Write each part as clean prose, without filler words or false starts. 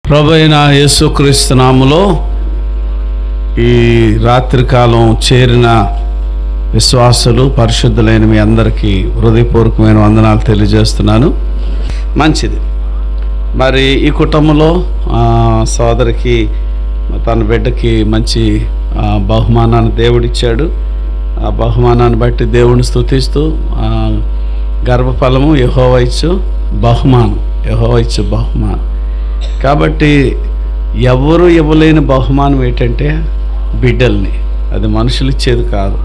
ప్రభువైన యేసుక్రీస్తు నామములో ఈ రాత్రికాలం చేరిన విశ్వాసులు పరిశుద్ధులైన మీ అందరికీ హృదయపూర్వకమైన వందనాలు తెలియజేస్తున్నాను. మంచిది. మరి ఈ కుటుంబంలో సోదరికి తన బిడ్డకి మంచి బహుమానాన్ని దేవుడిచ్చాడు. ఆ బహుమానాన్ని బట్టి దేవుని స్తుతిస్తూ గర్భఫలము యెహోవా ఇచ్చు బహుమానం. కాబట్టి ఎవరు ఇవ్వలేని బహుమానం ఏంటంటే బిడ్డల్ని. అది మనుషులు ఇచ్చేది కాదు.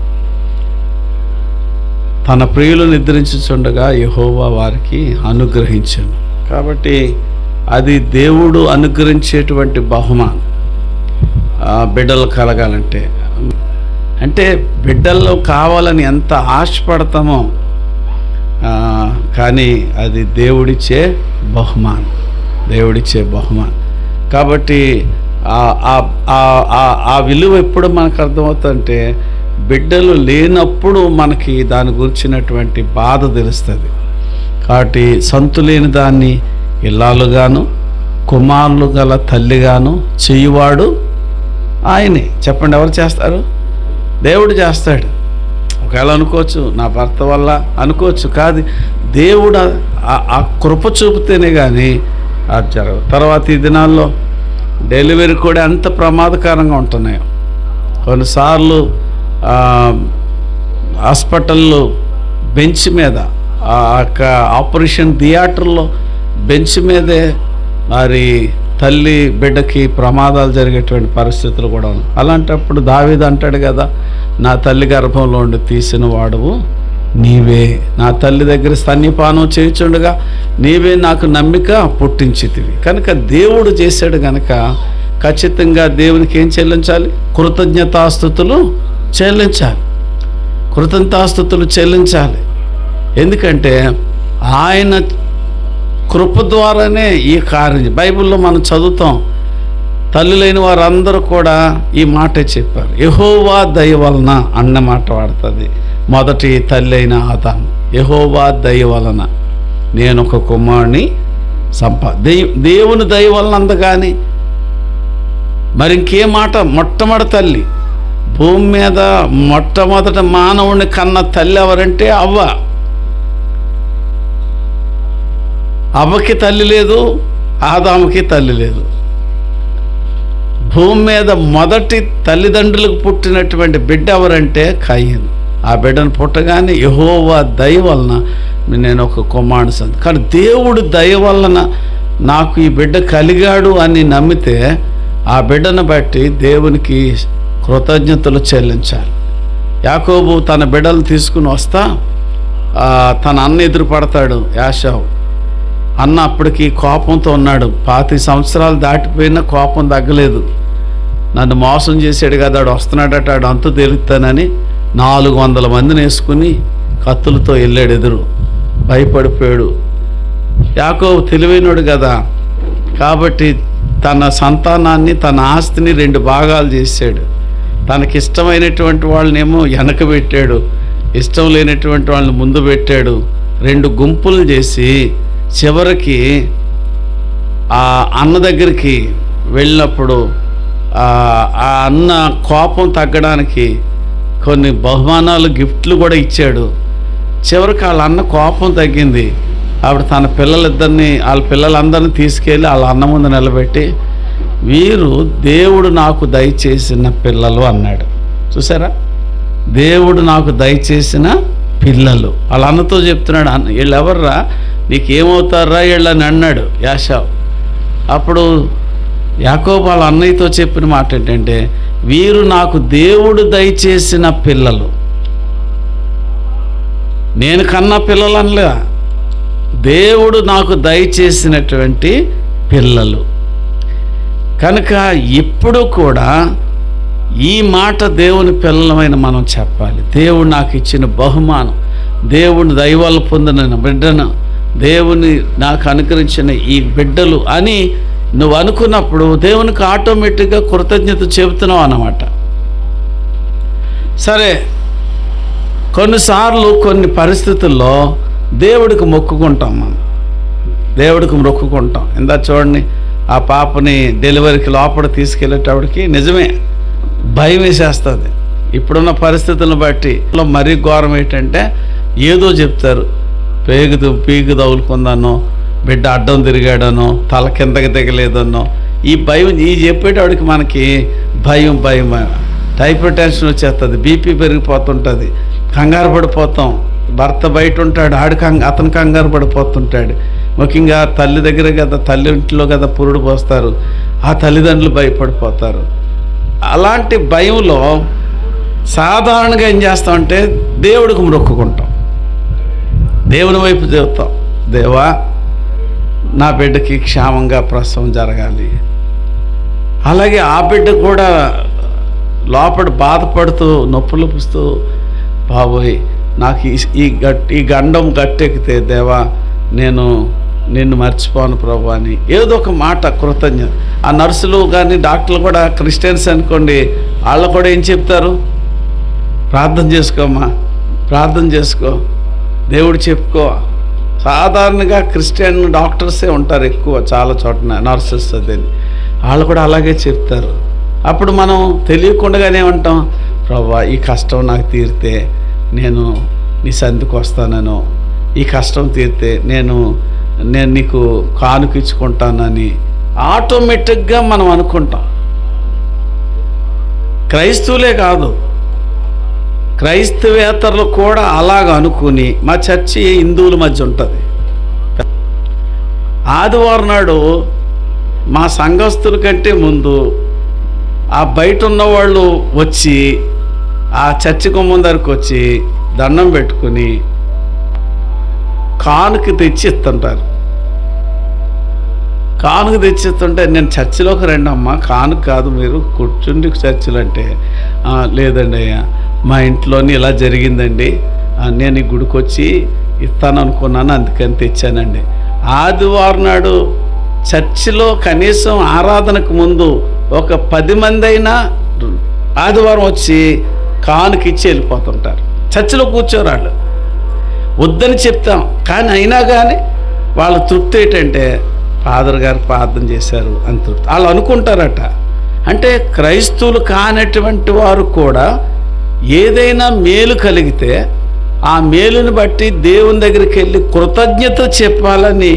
తన ప్రియులు నిద్రించుచుండగా యెహోవా వారికి అనుగ్రహించాను. కాబట్టి అది దేవుడు అనుగ్రహించేటువంటి బహుమానం. బిడ్డలు కలగాలంటే అంటే బిడ్డల్లో కావాలని ఎంత ఆశపడతామో కానీ అది దేవుడిచ్చే బహుమానం. కాబట్టి ఆ విలువ ఎప్పుడు మనకు అర్థమవుతుందంటే బిడ్డలు లేనప్పుడు మనకి దాని గురించినటువంటి బాధ తెలుస్తుంది. కాబట్టి సంతు లేని దాన్ని ఇల్లాలుగాను కుమారులు గల తల్లిగాను చేయువాడు ఆయనే. చెప్పండి, ఎవరు చేస్తారు? దేవుడు చేస్తాడు. ఒకవేళ అనుకోవచ్చు నా భర్త వల్ల అనుకోవచ్చు, కాదు, దేవుడు ఆ కృప చూపితేనే కానీ అది జరగదు. తర్వాత ఈ దినాల్లో డెలివరీ కూడా ఎంత ప్రమాదకరంగా ఉంటున్నాయో. కొన్నిసార్లు హాస్పిటల్లో బెంచ్ మీద ఆపరేషన్ థియేటర్లో బెంచ్ మీదే మరి తల్లి బిడ్డకి ప్రమాదాలు జరిగేటువంటి పరిస్థితులు కూడా ఉన్నాయి. అలాంటప్పుడు దావీదు అంటాడు కదా, నా తల్లి గర్భంలో ఉండి తీసిన వాడువు నీవే, నా తల్లి దగ్గర స్తన్యపానం చేయుచుండగా నీవే నాకు నమ్మిక పుట్టించితివి. కనుక దేవుడు చేశాడు కనుక ఖచ్చితంగా దేవునికి ఏం చెల్లించాలి? కృతజ్ఞతాస్తుతులు చెల్లించాలి. ఎందుకంటే ఆయన కృప ద్వారానే ఈ కార్యం. బైబిల్లో మనం చదువుతాం, తల్లి లేని వారందరూ కూడా ఈ మాటే చెప్పారు. యెహోవా దయ వలన అన్న మాట వాడుతుంది మొదటి తల్లి అయిన ఆదాము. యెహోవా దయ వలన నేను ఒక కుమారుని దేవుని దయ వలన అందగాని మరి ఇంకే మాట? మొట్టమొదటి తల్లి భూమి మీద మొట్టమొదట మానవుని కన్న తల్లి ఎవరంటే అవ్వకి తల్లి లేదు, ఆదాముకి తల్లి లేదు. భూమి మీద మొదటి తల్లిదండ్రులకు పుట్టినటువంటి బిడ్డ ఎవరంటే కయీను. ఆ బిడ్డను పుట్టగానే యెహోవా దయ వలన నేను ఒక కుమారుని సంత. కానీ దేవుడు దయ వలన నాకు ఈ బిడ్డ కలిగాడు అని నమ్మితే ఆ బిడ్డను బట్టి దేవునికి కృతజ్ఞతలు చెల్లించాలి. యాకోబు తన బిడ్డలు తీసుకుని వస్తా తన అన్న ఎదురు పడతాడు యాషావు. అన్న అప్పటికి కోపంతో ఉన్నాడు. 25 సంవత్సరాలు దాటిపోయినా కోపం తగ్గలేదు. నన్ను మోసం చేసాడు కదా, ఆడు వస్తున్నాడట, ఆడు అంతు తేలుతానని 400 మందిని వేసుకుని కత్తులతో వెళ్ళాడు ఎదురు. భయపడిపోయాడు. యాకోబు తెలివైనడు కదా, కాబట్టి తన సంతానాన్ని తన ఆస్తిని 2 భాగాలు చేశాడు. తనకిష్టమైనటువంటి వాళ్ళనేమో వెనక పెట్టాడు, ఇష్టం లేనటువంటి వాళ్ళని ముందు పెట్టాడు. 2 గుంపులు చేసి చివరికి ఆ అన్న దగ్గరికి వెళ్ళినప్పుడు ఆ అన్న కోపం తగ్గడానికి కొన్ని బహుమానాలు గిఫ్ట్లు కూడా ఇచ్చాడు. చివరికి వాళ్ళ అన్న కోపం తగ్గింది. ఆవిడ తన పిల్లలిద్దరిని వాళ్ళ పిల్లలందరినీ తీసుకెళ్ళి వాళ్ళ అన్న ముందు నిలబెట్టి వీరు దేవుడు నాకు దయచేసిన పిల్లలు అన్నాడు. చూసారా, దేవుడు నాకు దయచేసిన పిల్లలు. వాళ్ళ అన్నతో చెప్తున్నాడు, వీళ్ళు ఎవర్రా, నీకేమవుతారా వీళ్ళని అన్నాడు యాషావు. అప్పుడు యాకోబు వాళ్ళ అన్నయ్యతో చెప్పిన మాట ఏంటంటే, వీరు నాకు దేవుడు దయచేసిన పిల్లలు. నేను కన్నా పిల్లలు అనలే, దేవుడు నాకు దయచేసినటువంటి పిల్లలు. కనుక ఇప్పుడు కూడా ఈ మాట దేవుని పిల్లలమైన మనం చెప్పాలి. దేవుడు నాకు ఇచ్చిన బహుమానం, దేవుని దయవల్ల పొందిన బిడ్డను, దేవుని నాకు అనుగ్రహించిన ఈ బిడ్డలు అని నువ్వు అనుకున్నప్పుడు దేవునికి ఆటోమేటిక్గా కృతజ్ఞత చెబుతున్నావు అన్నమాట. సరే, కొన్నిసార్లు కొన్ని పరిస్థితుల్లో దేవుడికి మొక్కుకుంటాం. మనం దేవుడికి మొక్కుకుంటాం. ఇందా చూడండి, ఆ పాపని డెలివరీకి లోపల తీసుకెళ్ళేటప్పటికి నిజమే భయం వేసేస్తుంది. ఇప్పుడున్న పరిస్థితులను బట్టి మరీ ఘోరం ఏంటంటే ఏదో చెప్తారు, పీగు తగులుకుందానో, బిడ్డ అడ్డం తిరిగాడనో, తల కిందకి దిగలేదనో, ఈ భయం ఈ చెప్పేటప్పటికి మనకి భయం టైఫాయిడ్ టెన్షన్ వచ్చేస్తుంది, బీపీ పెరిగిపోతుంటుంది, కంగారు పడిపోతాం. భర్త బయట ఉంటాడు, అతను కంగారు పడిపోతుంటాడు. ముఖ్యంగా తల్లి దగ్గర కదా, తల్లి ఇంట్లో కదా పురుడు పోస్తారు, ఆ తల్లిదండ్రులు భయపడిపోతారు. అలాంటి భయంలో సాధారణంగా ఏం చేస్తామంటే దేవుడికి మొక్కుకుంటాం, దేవుని వైపు చెప్తాం, దేవా నా బిడ్డకి క్షేమంగా ప్రసవం జరగాలి. అలాగే ఆ బిడ్డ కూడా లోపల బాధపడుతూ నొప్పులు పుస్తూ, బాబోయ్ నాకు ఈ గండం గట్టెక్కితే దేవా నేను నిన్ను మర్చిపోను ప్రభు అని ఏదో ఒక మాట కృతజ్ఞత. ఆ నర్సులు కానీ డాక్టర్లు కూడా క్రిస్టియన్స్ అనుకోండి, వాళ్ళు కూడా ఏం చెప్తారు, ప్రార్థన చేసుకోమ్మా, ప్రార్థన చేసుకో, దేవుడు చెప్పుకో. సాధారణంగా క్రిస్టియన్ డాక్టర్సే ఉంటారు ఎక్కువ, చాలా చోట్ల నర్సెస్ అదేని, వాళ్ళు కూడా అలాగే చెప్తారు. అప్పుడు మనం తెలియకుండానే ఉంటాం, ప్రభా ఈ కష్టం నాకు తీరితే నేను నీ సంధికి వస్తానను, ఈ కష్టం తీరితే నేను నీకు కానుక ఇచ్చుకుంటానని ఆటోమేటిక్గా మనం అనుకుంటాం. క్రైస్తవులే కాదు, క్రైస్తవేతరులు కూడా అలాగ అనుకుని, మా చర్చి హిందువుల మధ్య ఉంటుంది. ఆదివారం నాడు మా సంఘస్థుల కంటే ముందు ఆ బయట ఉన్నవాళ్ళు వచ్చి ఆ చర్చి గుమ్మం దగ్గరకు వచ్చి దండం పెట్టుకుని కానుక తెచ్చి ఇస్తుంటారు. కానుక తెచ్చిస్తుంటే నేను చర్చిలోకి రండి అమ్మా, కానుక కాదు మీరు కూర్చుండి చర్చిలు అంటే, లేదండి అయ్యా మా ఇంట్లోని ఇలా జరిగిందండి, నేను ఈ గుడికి వచ్చి ఇస్తాను అనుకున్నాను అందుకని తెచ్చానండి. ఆదివారం నాడు చర్చిలో కనీసం ఆరాధనకు ముందు ఒక 10 మంది అయినా ఆదివారం వచ్చి కానుక ఇచ్చి వెళ్ళిపోతుంటారు. చర్చిలో కూర్చోరు వాళ్ళు, వద్దని చెప్తాం, కానీ అయినా కానీ వాళ్ళ తృప్తి ఏంటంటే ఫాదర్ గారు ప్రార్థన చేశారు అని తృప్తి వాళ్ళు అనుకుంటారట. అంటే క్రైస్తవులు కానటువంటి వారు కూడా ఏదైనా మేలు కలిగితే ఆ మేలుని బట్టి దేవుని దగ్గరికి వెళ్ళి కృతజ్ఞత చెప్పాలని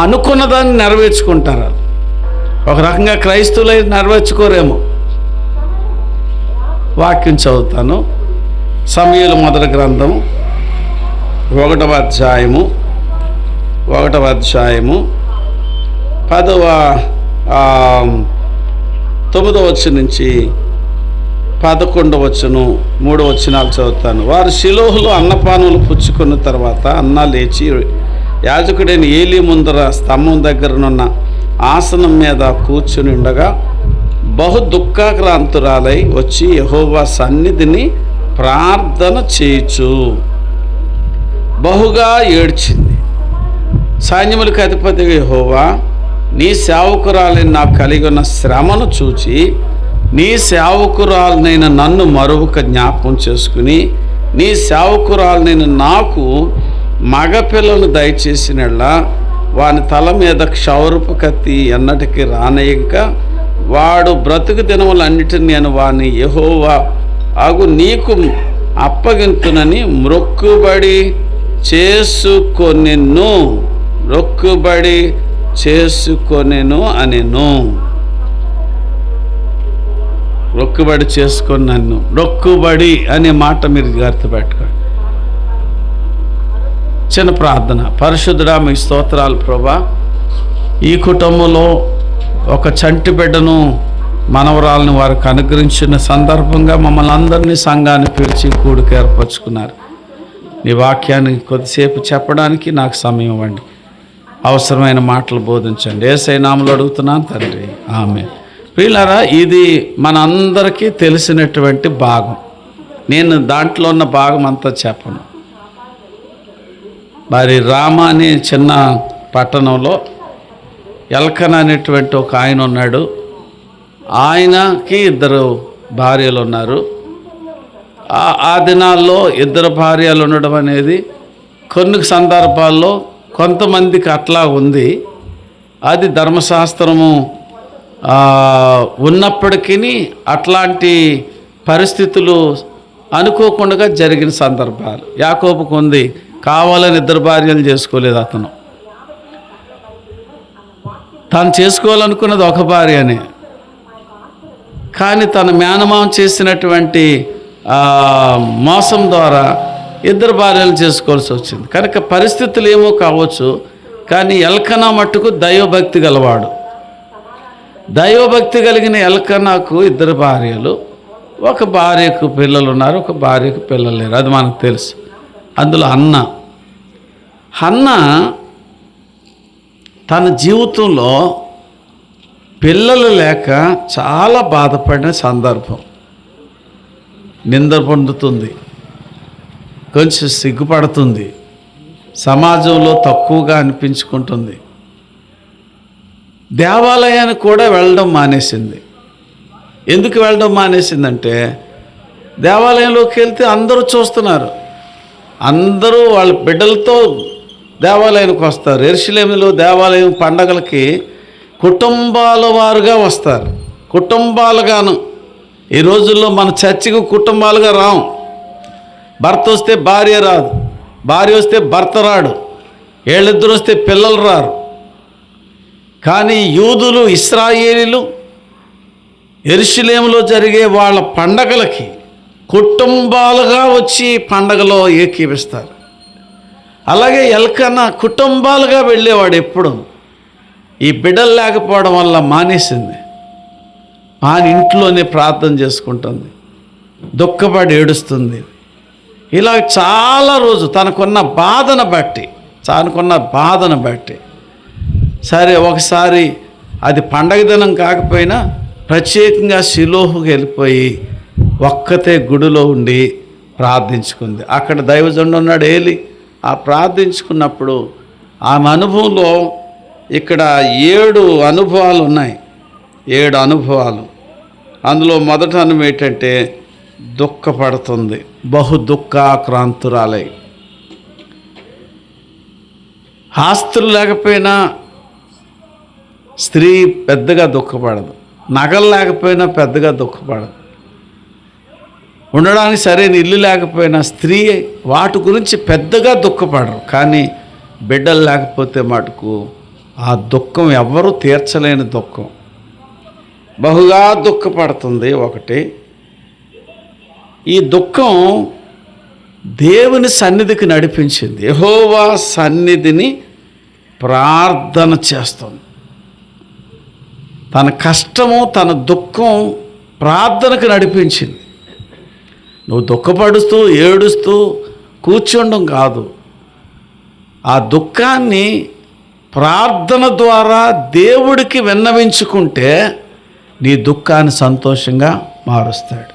అనుకున్నదాన్ని నెరవేర్చుకుంటారు. ఒక రకంగా క్రైస్తవులై నెరవేర్చుకోరేమో. వాక్యం చదువుతాను. సమూయేలు మొదటి గ్రంథం 1వ అధ్యాయము 9వ వచనం నుంచి 11వ వచనం 3 వచనాలు చదువుతాను. వారు షిలోహులో అన్నపానములు పుచ్చుకున్న తర్వాత అన్న లేచి యాజకుడైన ఏలీ ముందర స్తంభం దగ్గరనున్న ఆసనం మీద కూర్చుని ఉండగా బహు దుఃఖాక్రాంతురాలై వచ్చి యెహోవా సన్నిధిని ప్రార్థన చేయుచు బహుగా ఏడ్చింది. సైన్యములకు అధిపతి యెహోవా, నీ సేవకురాలిని నాకు కలిగి ఉన్న శ్రమను చూచి నీ సేవకురాలనైన నన్ను మరొక జ్ఞాపకం చేసుకుని నీ సేవకురాలనైన నాకు మగపిల్లలను దయచేసినలా వాని తల మీద క్షౌరపు కత్తి ఎన్నటికీ రానయ్యక వాడు బ్రతుకు దినములన్నిటిని నేను వాని యెహోవా అగు నీకు అప్పగింతునని మొక్కుబడి చేసుకొనెను అనెను. మొక్కుబడి చేసుకొని నన్ను, మొక్కుబడి అనే మాట మీరు గుర్తుపెట్టుకోండి. చిన్న ప్రార్థన. పరిశుద్ధుడా మీ స్తోత్రాలు ప్రభా. ఈ కుటుంబంలో ఒక చంటి బిడ్డను మనవరాలను వారికి అనుగ్రహించిన సందర్భంగా మమ్మల్ని అందరినీ సంఘాన్ని పిలిచి కూడికి ఏర్పరచుకున్నారు. నీ వాక్యాన్ని కొద్దిసేపు చెప్పడానికి నాకు సమయం ఇవ్వండి. అవసరమైన మాటలు బోధించండి. యేసయ్య నామములో అడుగుతున్నాను తండ్రి, ఆమేన్. ప్రియులారా, ఇది మనందరికీ తెలిసినటువంటి భాగం. నేను దాంట్లో ఉన్న భాగం అంతా చెప్పను. మరి రామ అనే చిన్న పట్టణంలో ఎల్కన అనేటువంటి ఒక ఆయన ఉన్నాడు. ఆయనకి 2 భార్యలు ఉన్నారు. ఆ దినాల్లో 2 భార్యలు ఉండడం అనేది కొన్ని సందర్భాల్లో కొంతమందికి అట్లా ఉంది. అది ధర్మశాస్త్రము ఉన్నప్పటికీ అట్లాంటి పరిస్థితులు అనుకోకుండా జరిగిన సందర్భాలు. యాకోబుకు ఉంది, కావాలని 2 భార్యలు చేసుకోలేదు అతను. తాను చేసుకోవాలనుకున్నది ఒక భార్యనే, కానీ తన మేనమామ చేసినటువంటి మోసం ద్వారా 2 భార్యలు చేసుకోవాల్సి వచ్చింది. కనుక పరిస్థితులు ఏమో కావచ్చు, కానీ ఎల్కనా మట్టుకు దైవభక్తి గలవాడు. దైవభక్తి కలిగిన ఎల్కనాకు 2 భార్యలు, ఒక భార్యకు పిల్లలు ఉన్నారు, ఒక భార్యకు పిల్లలు లేరు. అది మనకు తెలుసు. అందులో హన్న తన జీవితంలో పిల్లలు లేక చాలా బాధపడిన సందర్భం. నింద పొందుతుంది, కొంచెం సిగ్గుపడుతుంది, సమాజంలో తక్కువగా అనిపించుకుంటుంది. దేవాలయానికి కూడా వెళ్ళడం మానేసింది. ఎందుకు వెళ్ళడం మానేసిందంటే, దేవాలయంలోకి వెళ్తే అందరూ చూస్తున్నారు, అందరూ వాళ్ళ బిడ్డలతో దేవాలయానికి వస్తారు. యెరూషలేములో దేవాలయం పండగలకి కుటుంబాల వారుగా వస్తారు, కుటుంబాలుగాను. ఈ రోజుల్లో మన చర్చికి కుటుంబాలుగా రాం. భర్త వస్తే భార్య రాదు, భార్య వస్తే భర్త రాడు, వీళ్ళిద్దరు వస్తే పిల్లలు రారు. కానీ యూదులు, ఇశ్రాయేలీలు యెరూషలేములో జరిగే వాళ్ళ పండగలకి కుటుంబాలుగా వచ్చి పండగలో ఏకీపిస్తారు. అలాగే ఎల్కనా కుటుంబాలుగా వెళ్ళేవాడు ఎప్పుడు. ఈ బిడ్డలు లేకపోవడం వల్ల మానేసింది. ఇంట్లోనే ప్రార్థన చేసుకుంటుంది, దుఃఖపడి ఏడుస్తుంది. ఇలా చాలా రోజు తనకున్న బాధను బట్టి సరే, ఒకసారి అది పండగ దినం కాకపోయినా ప్రత్యేకంగా షిలోహుకి వెళ్ళిపోయి ఒక్కతే గుడిలో ఉండి ప్రార్థించుకుంది. అక్కడ దైవజనుడు ఉన్నాడు ఏలి. ఆ ప్రార్థించుకున్నప్పుడు ఆమె అనుభవంలో ఇక్కడ 7 అనుభవాలు ఉన్నాయి. 7 అనుభవాలు. అందులో మొదటి అనుభవం ఏంటంటే, దుఃఖపడుతుంది, బహు దుఃఖాక్రాంతురాలై. ఆస్తులు లేకపోయినా స్త్రీ పెద్దగా దుఃఖపడదు, నగలు లేకపోయినా పెద్దగా దుఃఖపడదు, ఉండడానికి సరైన ఇల్లు లేకపోయినా స్త్రీ వాటి గురించి పెద్దగా దుఃఖపడరు. కానీ బిడ్డలు లేకపోతే మటుకు ఆ దుఃఖం ఎవ్వరూ తీర్చలేని దుఃఖం, బహుగా దుఃఖపడుతుంది. ఒకటి, ఈ దుఃఖం దేవుని సన్నిధికి నడిపించింది. యెహోవా సన్నిధిని ప్రార్థన చేస్తుంది. తన కష్టము, తన దుఃఖం ప్రార్థనకు నడిపించింది. నువ్వు దుఃఖపడుస్తూ ఏడుస్తూ కూర్చుండడం కాదు, ఆ దుఃఖాన్ని ప్రార్థన ద్వారా దేవుడికి విన్నవించుకుంటే నీ దుఃఖాన్ని సంతోషంగా మారుస్తాడు,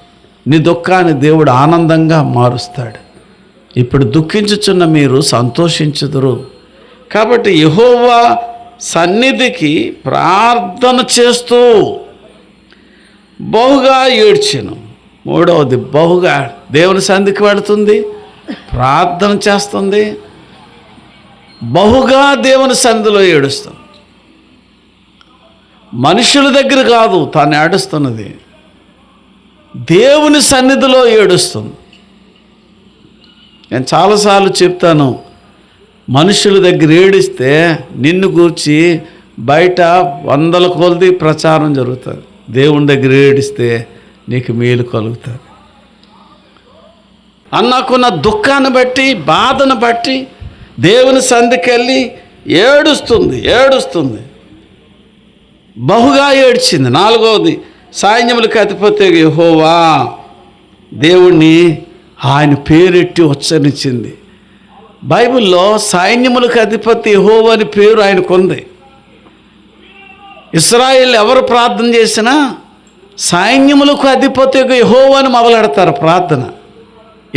నీ దుఃఖాన్ని దేవుడు ఆనందంగా మారుస్తాడు. ఇప్పుడు దుఃఖించుచున్న మీరు సంతోషించుదురు. కాబట్టి యెహోవా సన్నిధికి ప్రార్థన చేస్తూ బహుగా ఏడ్చెను. మూడవది, బహుగా దేవుని సన్నిధికి వెళుతుంది, ప్రార్థన చేస్తుంది, బహుగా దేవుని సన్నిధిలో ఏడుస్తుంది. మనుషుల దగ్గర కాదు తాను ఏడుస్తున్నది, దేవుని సన్నిధిలో ఏడుస్తుంది. నేను చాలాసార్లు చెప్తాను, మనుషుల దగ్గర ఏడిస్తే నిన్ను గూర్చి బయట 100 కొలది ప్రచారం జరుగుతుంది. దేవుని దగ్గర ఏడిస్తే నీకు మేలు కలుగుతుంది. అన్నకున్న దుఃఖాన్ని బట్టి, బాధను బట్టి దేవుని సన్నిధికి వెళ్ళి ఏడుస్తుంది, బహుగా ఏడ్చింది. 4వది, సైన్యములకు అధిపతి యెహోవా దేవుణ్ణి ఆయన పేరెట్టి ఉచ్చరించింది. బైబిల్లో సైన్యములకు అధిపతి యెహోవా అని పేరు ఆయనకుంది. ఇశ్రాయేలు ఎవరు ప్రార్థన చేసినా సైన్యములకు అధిపతి యెహోవా అని మొదలెడతారు ప్రార్థన.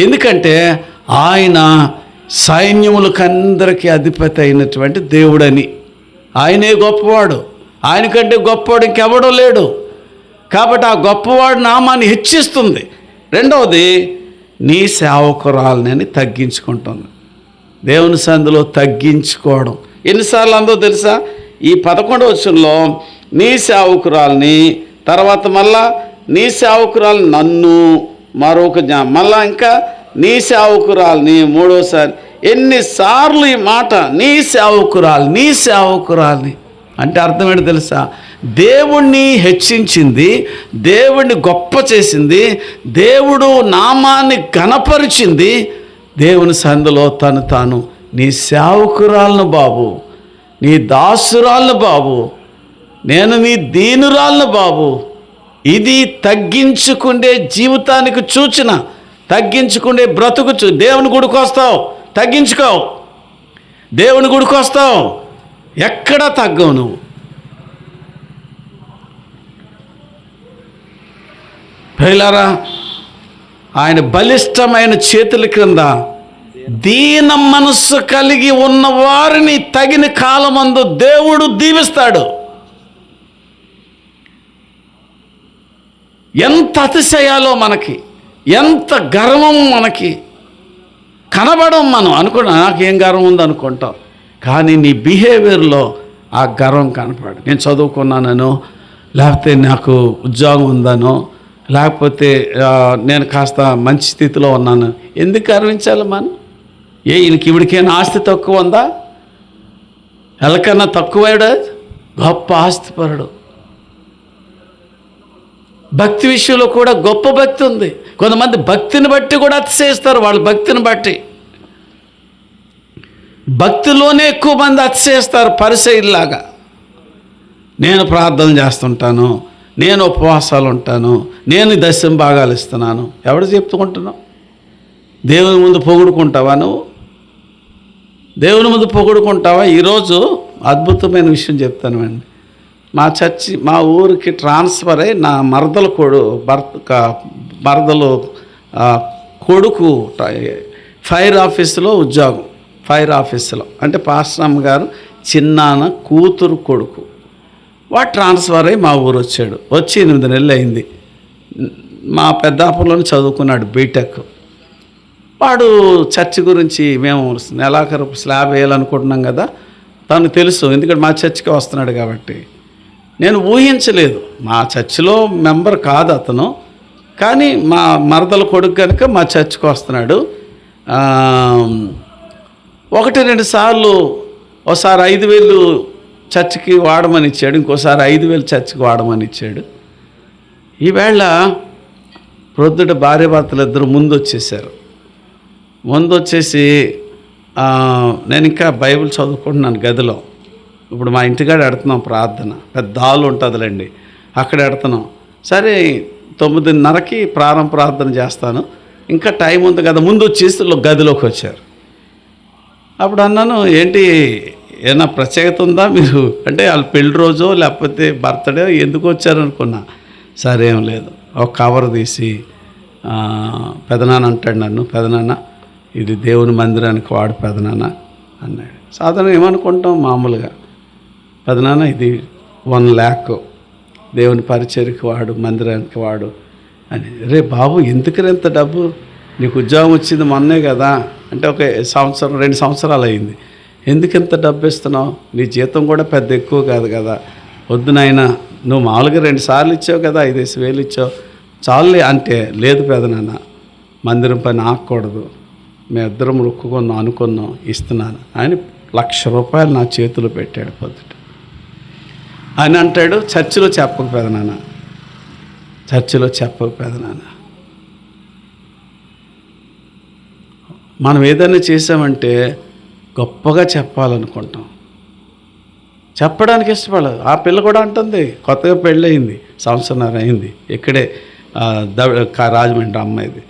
ఎందుకంటే ఆయన సైన్యములకందరికీ అధిపతి అయినటువంటి దేవుడని. ఆయనే గొప్పవాడు, ఆయనకంటే గొప్పవాడు ఇంకెవడో లేడు. కాబట్టి ఆ గొప్పవాడు నామాన్ని హెచ్చిస్తుంది. రెండవది, నీ సేవకురాలని తగ్గించుకుంటుంది. దేవుని సన్నిధిలో తగ్గించుకోవడం ఎన్నిసార్లు అందో తెలుసా? ఈ 11వ వచనంలో నీ సేవకురాల్ని, తర్వాత మళ్ళా నీ సేవకురాలు నన్ను, మరొక మళ్ళా ఇంకా నీ సేవకురాల్ని, మూడోసారి. ఎన్నిసార్లు ఈ మాట నీ సేవకురాల్ని అంటే అర్థం ఏంటో తెలుసా? దేవుణ్ణి హెచ్చించింది, దేవుణ్ణి గొప్ప చేసింది, దేవుడు నామాన్ని ఘనపరిచింది. దేవుని సందులో తాను నీ సేవకురాలను బాబు, నీ దాసురాలను బాబు, నేను నీ దీనురాలను బాబు. ఇది తగ్గించుకుండే జీవితానికి సూచన, తగ్గించుకుండే బ్రతుకు. దేవుని గుడికి వస్తావు, తగ్గించుకో. దేవుని గుడికి వస్తావు, ఎక్కడా తగ్గవు నువ్వు. ప్రియులారా, ఆయన బలిష్టమైన చేతుల క్రింద దీన మనస్సు కలిగి ఉన్న వారిని తగిన కాలమందు దేవుడు దీవిస్తాడు. ఎంత అతిశయాలో మనకి, ఎంత గర్వం మనకి కనబడం. మనం అనుకున్నా నాకేం గర్వం ఉంది అనుకుంటాం, కానీ నీ బిహేవియర్లో ఆ గర్వం కనపడు. నేను చదువుకున్నానో, లేకపోతే నాకు ఉద్యోగం ఉందనో, లేకపోతే నేను కాస్త మంచి స్థితిలో ఉన్నాను, ఎందుకు గర్వించాలి మనం? ఈవిడికైనా ఆస్తి తక్కువ ఉందా? ఎలకన్నా తక్కువాడా? గొప్ప ఆస్తిపరుడు. భక్తి విషయంలో కూడా గొప్ప భక్తి ఉంది. కొంతమంది భక్తిని బట్టి కూడా అతిశయిస్తారు. వాళ్ళ భక్తిని బట్టి భక్తిలోనే ఎక్కువ మంది అతిశయిస్తారు. పరిసయ్యుల్లాగా నేను ప్రార్థన చేస్తుంటాను, నేను ఉపవాసాలు ఉంటాను, నేను దశమ భాగాలు ఇస్తున్నాను. ఎవడు చెప్పుకుంటున్నావు? దేవుని ముందు పొగుడుకుంటావా నువ్వు? దేవుని ముందు పొగుడుకుంటావా? ఈరోజు అద్భుతమైన విషయం చెప్తాను అండి. మా చర్చి మా ఊరికి ట్రాన్స్ఫర్ అయ్యి నా మరదలు కొడుకు ఫైర్ ఆఫీసులో ఉద్యోగం. ఫైర్ ఆఫీసులో అంటే పాస్టర్ అమ్మ గారు చిన్నాన్న కూతురు కొడుకు. వాడు ట్రాన్స్ఫర్ అయ్యి మా ఊరు వచ్చాడు. వచ్చి 8 నెలలు అయింది. మా పెద్దాపురంలోనే చదువుకున్నాడు, బీటెక్. వాడు చర్చి గురించి మేము నెలాఖరు స్లాబ్ వేయాలనుకుంటున్నాం కదా, తనకు తెలుసు, ఎందుకంటే మా చర్చికి వస్తున్నాడు కాబట్టి. నేను ఊహించలేదు, మా చర్చిలో మెంబర్ కాదు అతను, కానీ మా మరదల కొడుకు కనుక మా చర్చికి వస్తున్నాడు. 1-2 సార్లు, ఒకసారి 5,000 చర్చికి వాడమని ఇచ్చాడు, ఇంకోసారి 5,000 చర్చికి వాడమని ఇచ్చాడు. ఈవేళ ప్రొద్దుట భార్యాభర్తలు ఇద్దరు ముందు వచ్చేసి నేను ఇంకా బైబిల్ చదువుకుంటున్నాను గదిలో. ఇప్పుడు మా ఇంటికాడ ఎడుతున్నాం ప్రార్థన, పెద్ద హాల్ ఉంటుందిలేండి, అక్కడ ఎడుతున్నాం. సరే 9:30కి ప్రార్థన చేస్తాను, ఇంకా టైం ఉంది కదా, ముందు వచ్చేసి గదిలోకి వచ్చారు. అప్పుడు అన్నాను, ఏంటి ఏమైనా ప్రత్యేకత ఉందా మీరు అంటే? వాళ్ళ పెళ్లి రోజో లేకపోతే బర్త్డే ఎందుకు వచ్చారనుకున్నా. సరే ఏం లేదు. ఒక కవర్ తీసి పెదనాన్న అంటాడు నన్ను, పెదనాన్న ఇది దేవుని మందిరానికి వాడు పెదనాన్న అన్నాడు. సాధారణ ఏమనుకుంటాం మామూలుగా, పెదనాన్న ఇది 1 lakh దేవుని పరిచర్యకి వాడు, మందిరానికి వాడు అని. రే బాబు ఎందుకు ఎంత డబ్బు, నీకు ఉద్యోగం వచ్చింది మొన్నే కదా అంటే, ఒక 1-2 సంవత్సరాలు అయింది, ఎందుకు ఎంత డబ్బు ఇస్తున్నావు? నీ జీతం కూడా పెద్ద ఎక్కువ కాదు కదా, వద్దు నాయనా, నువ్వు మామూలుగా 2 సార్లు ఇచ్చావు కదా, 5,000 ఇచ్చావు చాలులే అంటే. లేదు పెదనాన్న, మందిరం పని ఆగకూడదు, మేమిద్దరం మొక్కుకున్నాం అనుకున్నాం, ఇస్తున్నాను అని ₹1,00,000 నా చేతిలో పెట్టాడు పొద్దుట. అని అంటాడు, చర్చిలో చెప్పకు పెదనాన్న, చర్చిలో చెప్పకు పెదనాన్న. మనం ఏదైనా చేసామంటే గొప్పగా చెప్పాలనుకుంటాం, చెప్పడానికి ఇష్టపడదు. ఆ పిల్ల కూడా అంటుంది, కొత్తగా పెళ్ళయింది, 1.5 సంవత్సరం అయింది, ఇక్కడే రాజమండ్రి అమ్మాయిది.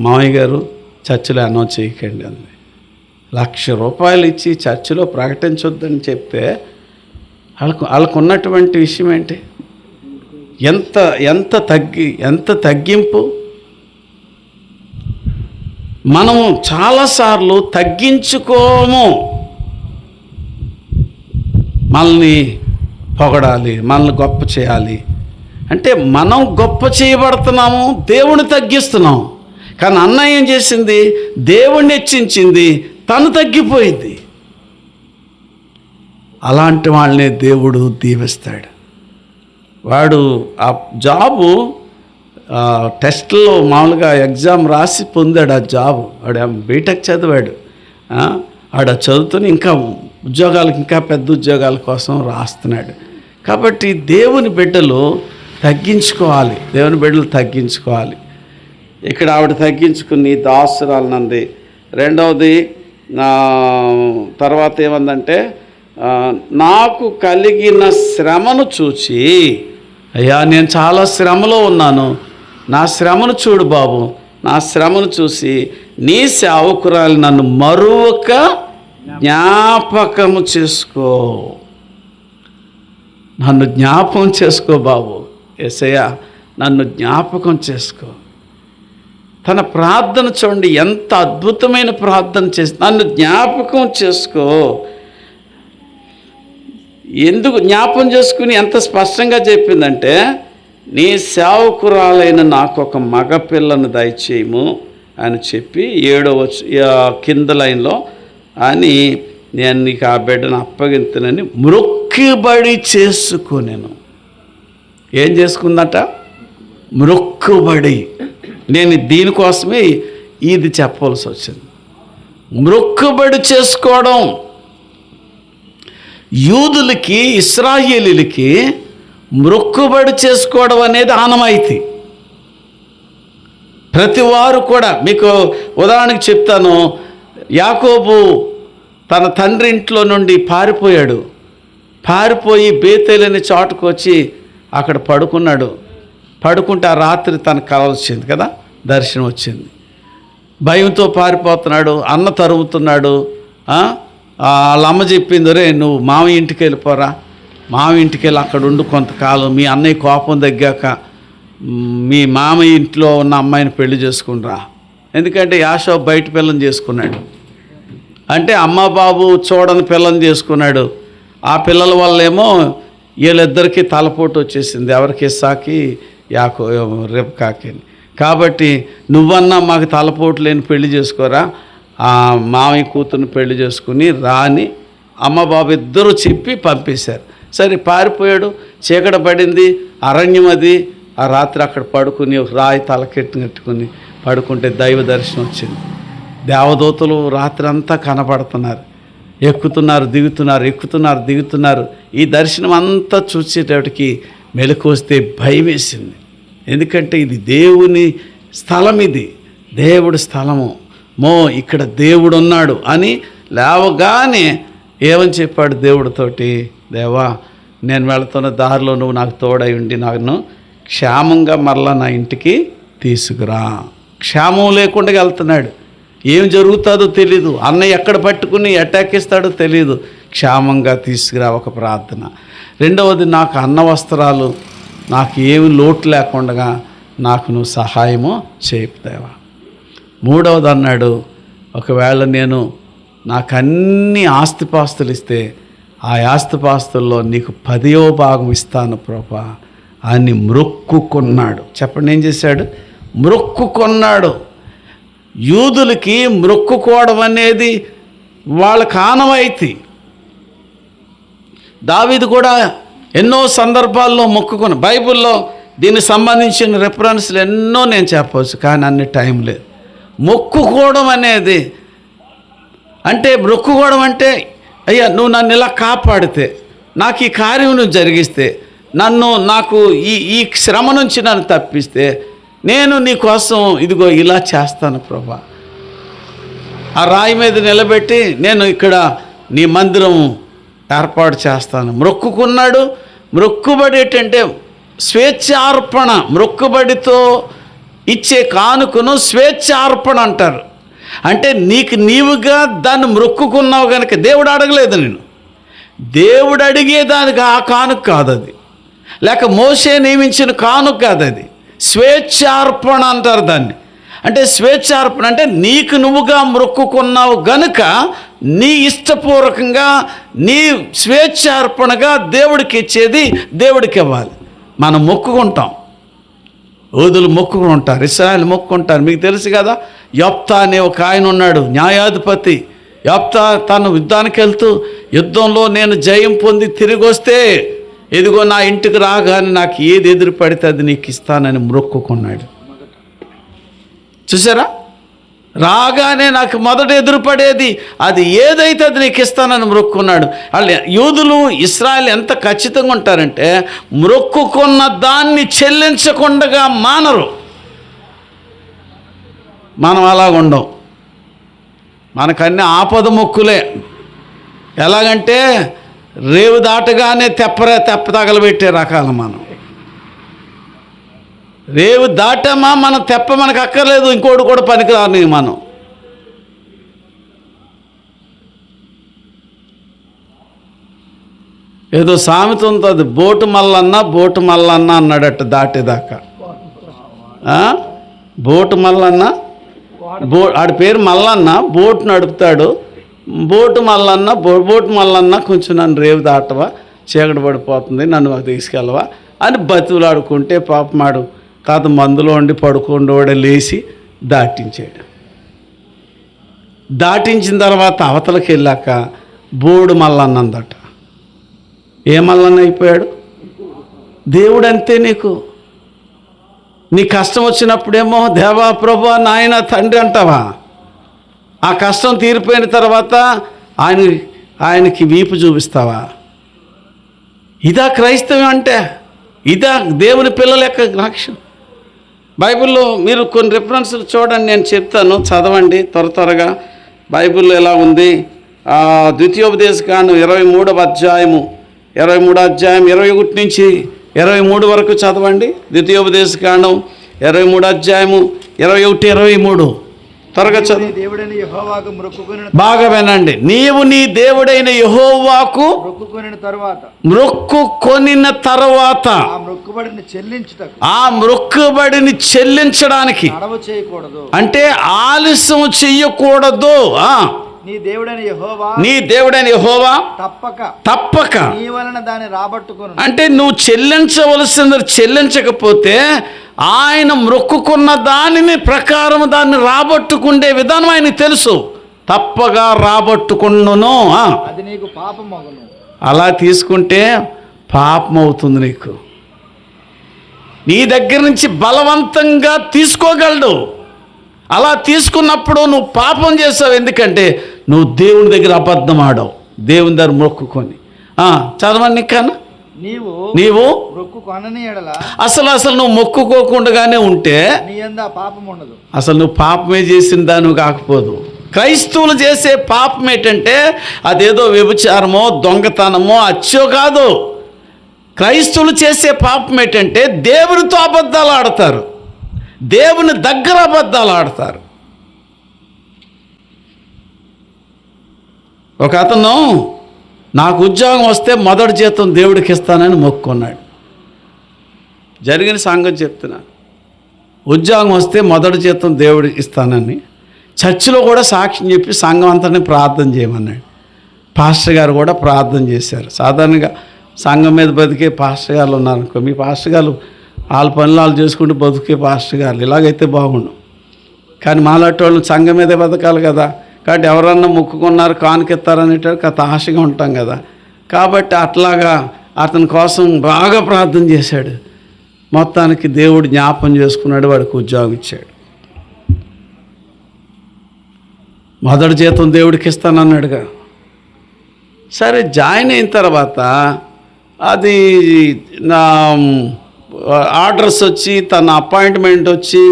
మామయ్య గారు చర్చిలో అనౌన్స్ చేయకండి అంది. ₹1,00,000 ఇచ్చి చర్చిలో ప్రకటించొద్దని చెప్తే వాళ్ళకు ఉన్నటువంటి విషయం ఏంటి? ఎంత తగ్గింపు. మనము చాలాసార్లు తగ్గించుకోము, మనల్ని పొగడాలి, మనల్ని గొప్ప చేయాలి అంటే మనం గొప్ప చేయబడుతున్నాము, దేవుని తగ్గిస్తున్నాం. కానీ అన్న ఏం చేసింది? దేవుణ్ణి హెచ్చించింది, తను తగ్గిపోయింది. అలాంటి వాళ్ళని దేవుడు దీవిస్తాడు. వాడు ఆ జాబు టెస్ట్లో మామూలుగా ఎగ్జామ్ రాసి పొందాడు ఆ జాబు. వాడు బీటెక్ చదివాడు. ఆడ చదువుతూనే ఇంకా ఉద్యోగాలకు, ఇంకా పెద్ద ఉద్యోగాల కోసం రాస్తున్నాడు. కాబట్టి దేవుని బిడ్డలు తగ్గించుకోవాలి, దేవుని బిడ్డలు తగ్గించుకోవాలి. ఇక్కడ ఆవిడ తగ్గించుకుని దాసురాలనంది. రెండవది తర్వాత ఏమందంటే, నాకు కలిగిన శ్రమను చూచి, అయ్యా నేను చాలా శ్రమలో ఉన్నాను, నా శ్రమను చూడు బాబు, నా శ్రమను చూసి నీ సేవకురాలు నన్ను మరొక జ్ఞాపకము చేసుకో, నన్ను జ్ఞాపకం చేసుకో బాబు, యేసయ్యా నన్ను జ్ఞాపకం చేసుకో. తన ప్రార్థన చూడండి, ఎంత అద్భుతమైన ప్రార్థన చేసి, నన్ను జ్ఞాపకం చేసుకో. ఎందుకు జ్ఞాపకం చేసుకుని ఎంత స్పష్టంగా చెప్పిందంటే, నీ సేవకురాలైన నాకు ఒక మగపిల్లను దయచేయము అని చెప్పి 7వ కింద లైన్లో అని నేను నీకు ఆ బిడ్డను అప్పగింతునని మ్రొక్కుబడి చేసుకునేను. ఏం చేసుకుందట? మ్రొక్కుబడి. నేను దీనికోసమే ఇది చెప్పవలసి వచ్చింది. మ్రొక్కుబడి చేసుకోవడం. యూదులకి, ఇశ్రాయేలీలకి మ్రొక్కుబడి చేసుకోవడం అనేది ఆనవాయితీ. ప్రతి వారు కూడా, మీకు ఉదాహరణకి చెప్తాను. యాకోబు తన తండ్రి ఇంట్లో నుండి పారిపోయి బేతేలు అనే చాటుకు వచ్చి అక్కడ పడుకున్నాడు. పడుకుంటే ఆ రాత్రి తనకు కల వచ్చింది కదా, దర్శనం వచ్చింది. భయంతో పారిపోతున్నాడు, అన్న తరుగుతున్నాడు. వాళ్ళ అమ్మ చెప్పింది, రే నువ్వు మామయ్య ఇంటికి వెళ్ళిపోరా, మామయ్య ఇంటికి వెళ్ళి అక్కడ ఉండు కొంతకాలం, మీ అన్నయ్య కోపం తగ్గాక మీ మామయ్య ఇంట్లో ఉన్న అమ్మాయిని పెళ్లి చేసుకునిరా. ఎందుకంటే యాషోబు బయట పిల్లని చేసుకున్నాడు, అంటే అమ్మ బాబు చూడని పిల్లని చేసుకున్నాడు. ఆ పిల్లల వల్లేమో వీళ్ళిద్దరికీ తలపోటు వచ్చేసింది, ఎవరికి? ఇస్సాకి, రెబ్కాకి. కాబట్టి నువ్వన్నా మాకు తలపోటు లేని పెళ్లి చేసుకోరా, ఆ మామయ్య కూతురుని పెళ్లి చేసుకుని రాని అమ్మ బాబు ఇద్దరు చెప్పి పంపేశారు. సరే పారిపోయాడు. చీకట పడింది, అరణ్యం అది. ఆ రాత్రి అక్కడ పడుకుని రాయి తలకెట్టుకుని పడుకుంటే దైవ దర్శనం వచ్చింది. దేవదూతలు రాత్రి అంతా కనపడుతున్నారు, ఎక్కుతున్నారు దిగుతున్నారు. ఈ దర్శనం అంతా చూసేటప్పటికి మెలకు వస్తే భయం వేసింది. ఎందుకంటే ఇది దేవుని స్థలం, ఇది దేవుడి స్థలము, ఇక్కడ దేవుడు ఉన్నాడు అని లేవగానే ఏమని చెప్పాడు దేవుడితోటి? దేవా, నేను వెళుతున్న దారిలో నువ్వు నాకు తోడై ఉండి నన్ను క్షేమంగా మరలా నా ఇంటికి తీసుకురా. క్షేమం లేకుండా వెళ్తున్నాడు, ఏం జరుగుతుందో తెలీదు, అన్నయ్య ఎక్కడ పట్టుకుని అటాక్ ఇస్తాడో తెలీదు. క్షేమంగా తీసుకురా, ఒక ప్రార్థన. రెండవది, నాకు అన్న వస్త్రాలు, నాకు ఏమి లోటు లేకుండా నాకు నువ్వు సహాయము చేయుదేవా. మూడవది అన్నాడు, ఒకవేళ నాకు అన్ని ఆస్తిపాస్తులు ఇస్తే ఆ ఆస్తిపాస్తుల్లో నీకు 10వ భాగం ఇస్తాను ప్రభా అని మ్రొక్కుకున్నాడు. చెప్పండి, ఏం చేశాడు? మ్రొక్కుకున్నాడు. యూదులకి మ్రొక్కుకోవడం అనేది వాళ్ళకి ఆనవాయితీ. దావీదు కూడా ఎన్నో సందర్భాల్లో మొక్కుకున్న, బైబిల్లో దీనికి సంబంధించిన రెఫరెన్స్లు ఎన్నో నేను చెప్పవచ్చు, కానీ అన్ని టైం లేదు. మొక్కుకోవడం అనేది అంటే, మొక్కుకోవడం అంటే, అయ్యా నువ్వు నన్ను ఇలా కాపాడితే, నాకు ఈ కార్యం నువ్వు జరిగిస్తే, నాకు ఈ శ్రమ నుంచి నన్ను తప్పిస్తే, నేను నీ కోసం ఇదిగో ఇలా చేస్తాను ప్రభా. ఆ రాయి మీద నిలబెట్టి నేను ఇక్కడ నీ మందిరం ఏర్పాటు చేస్తాను. మొక్కుకున్నాడు. మొక్కుబడి ఏంటంటే స్వేచ్ఛార్పణ. మొక్కుబడితో ఇచ్చే కానుకను స్వేచ్ఛార్పణ అంటారు. అంటే నీవుగా దాన్ని మొక్కుకున్నావు కనుక, దేవుడు అడగలేదు నేను, దేవుడు అడిగేదానికి ఆ కానుక కాదు అది, లేక మోషే నియమించిన కానుక కాదు అది. స్వేచ్ఛార్పణ అంటారు దాన్ని. అంటే స్వేచ్ఛార్పణ అంటే నీకు నువ్వుగా మొక్కుకున్నావు గనుక నీ ఇష్టపూర్వకంగా నీ స్వేచ్ఛార్పణగా దేవుడికి ఇచ్చేది దేవుడికి ఇవ్వాలి. మనం మొక్కుకుంటాం, యూదులు మొక్కుకుంటారు, ఇశ్రాయేలు మొక్కుకుంటారు. మీకు తెలుసు కదా, యెఫ్తా అనే ఒక ఆయన ఉన్నాడు, న్యాయాధిపతి. యెఫ్తా తను యుద్ధానికి వెళ్తూ యుద్ధంలో నేను జయం పొంది తిరిగి వస్తే ఇదిగో నా ఇంటికి రాగానే నాకు ఏది ఎదురు పడితే అది నీకు ఇస్తానని మొక్కుకున్నాడు. చూసారా, రాగానే నాకు మొదట ఎదురుపడేది అది ఏదైతే అది నీకు ఇస్తానని మొక్కుకున్నాడు. వాళ్ళు యూదులు ఇశ్రాయేలు ఎంత ఖచ్చితంగా ఉంటారంటే మొక్కుకున్న దాన్ని చెల్లించకుండా మానరు. మనం అలాగ ఉండం. మనకన్నీ ఆపద మొక్కులే. ఎలాగంటే రేవు దాటగానే తెప్ప తగలబెట్టే రకాలు మనం. రేవు దాటామా మనం తెప్ప మనకు అక్కర్లేదు, ఇంకోటి కూడా పనికిరాని మనం. ఏదో సామెత ఉంటుంది, బోటు మల్లన్న అన్నాడట దాటేదాకా. బోటు మల్లన్న, ఆడి పేరు మల్లన్న, బోటు నడుపుతాడు. బోటు మల్లన్న కొంచెం నన్ను రేవు దాటవా, చీకటి పడిపోతుంది, నన్ను తీసుకెళ్ళవా అని బతులాడుకుంటే పాపమాడు కాదు మందులో ఉండి పడుకుండోడే లేచి దాటించాడు. దాటించిన తర్వాత అవతలకి వెళ్ళాక బోడు మల్లన్న అందట. ఏ మల్లన్న అయిపోయాడు? దేవుడు అంతే. నీ కష్టం వచ్చినప్పుడేమో దేవా ప్రభువా నాయన తండ్రి అంటావా? ఆ కష్టం తీరిపోయిన తర్వాత ఆయనకి వీపు చూపిస్తావా? ఇదా క్రైస్తవం అంటే? ఇదా దేవుని పిల్లల యొక్క లక్ష్యం? బైబిల్లో మీరు కొన్ని రిఫరెన్స్లు చూడండి, నేను చెప్తాను, చదవండి త్వరగా. బైబిల్లో ఎలా ఉంది? ద్వితీయోపదేశకాండం 23వ అధ్యాయము 21 నుంచి 23 వరకు చదవండి. ద్వితీయోపదేశకాండం 23 అధ్యాయము 21, 23 త్వరగా చదువు. బాగా వినండి. నీవు నీ దేవుడైన యెహోవాకు మొక్కుకొనిన తర్వాత ఆ మొక్కుబడిని చెల్లించడానికి అంటే ఆలస్యం చెయ్యకూడదు. నీ దేవుడైన యెహోవా తప్పక నీ వలన దాన్ని రాబట్టుకొను. అంటే నువ్వు చెల్లించవలసింది చెల్లించకపోతే ఆయన మొక్కుకున్న దానిని ప్రకారం దాన్ని రాబట్టుకుండే విధానం ఆయనకు తెలుసు. తప్పగా రాబట్టుకున్నాను. అది నీకు పాపమగును. అలా తీసుకుంటే పాపం అవుతుంది నీకు. నీ దగ్గర నుంచి బలవంతంగా తీసుకోగలడు. అలా తీసుకున్నప్పుడు నువ్వు పాపం చేసావు. ఎందుకంటే నువ్వు దేవుని దగ్గర అబద్ధం ఆడావు, దేవుని దగ్గర మొక్కుకొని. చదవండి కన్నా. నీవు అసలు నువ్వు మొక్కుకోకుండానే ఉంటే అసలు నువ్వు పాపమే చేసిన దాన్ని కాకపోదు. క్రైస్తవులు చేసే పాపం ఏంటంటే అదేదో వ్యభిచారమో దొంగతనమో అచ్చో కాదు. క్రైస్తవులు చేసే పాపం ఏంటంటే దేవునితో అబద్ధాలు ఆడతారు, దేవుని దగ్గర అబద్ధాలు ఆడతారు. ఒక అతను నాకు ఉద్యోగం వస్తే మొదటి జీతం దేవుడికి ఇస్తానని మొక్కుకున్నాడు. జరిగిన సంగతి చెప్తున్నాను. ఉద్యోగం వస్తే మొదటి జీతం దేవుడికి ఇస్తానని చర్చిలో కూడా సాక్ష్యం చెప్పి సంఘం అంతని ప్రార్థన చేయమన్నాడు. పాస్టర్ గారు కూడా ప్రార్థన చేశారు. సాధారణంగా సంఘం మీద బతికే పాస్టర్ గారు ఉన్నారనుకో, మీ పాస్టర్ గారు వాళ్ళ పనులు వాళ్ళు చేసుకుంటూ బతికే పాస్టర్ గారు ఇలాగైతే బాగుండు. కానీ మాలాంటి వాళ్ళు సంఘం మీదే బతకాలి కదా. కాబట్టి ఎవరన్నా మొక్కుకున్నారు కానుకెత్తారనేటప్పుడు కథ ఆశగా ఉంటాం కదా. కాబట్టి అట్లాగా అతని కోసం బాగా ప్రార్థన చేశాడు. మొత్తానికి దేవుడు జ్ఞాపం చేసుకున్నాడు, వాడికి ఉద్యోగం ఇచ్చాడు. మొదటి జీతం దేవుడికి ఇస్తానన్నాడుగా. సరే జాయిన్ అయిన తర్వాత అది నా ఆర్డర్స్ వచ్చి తన అపాయింట్మెంట్ వచ్చి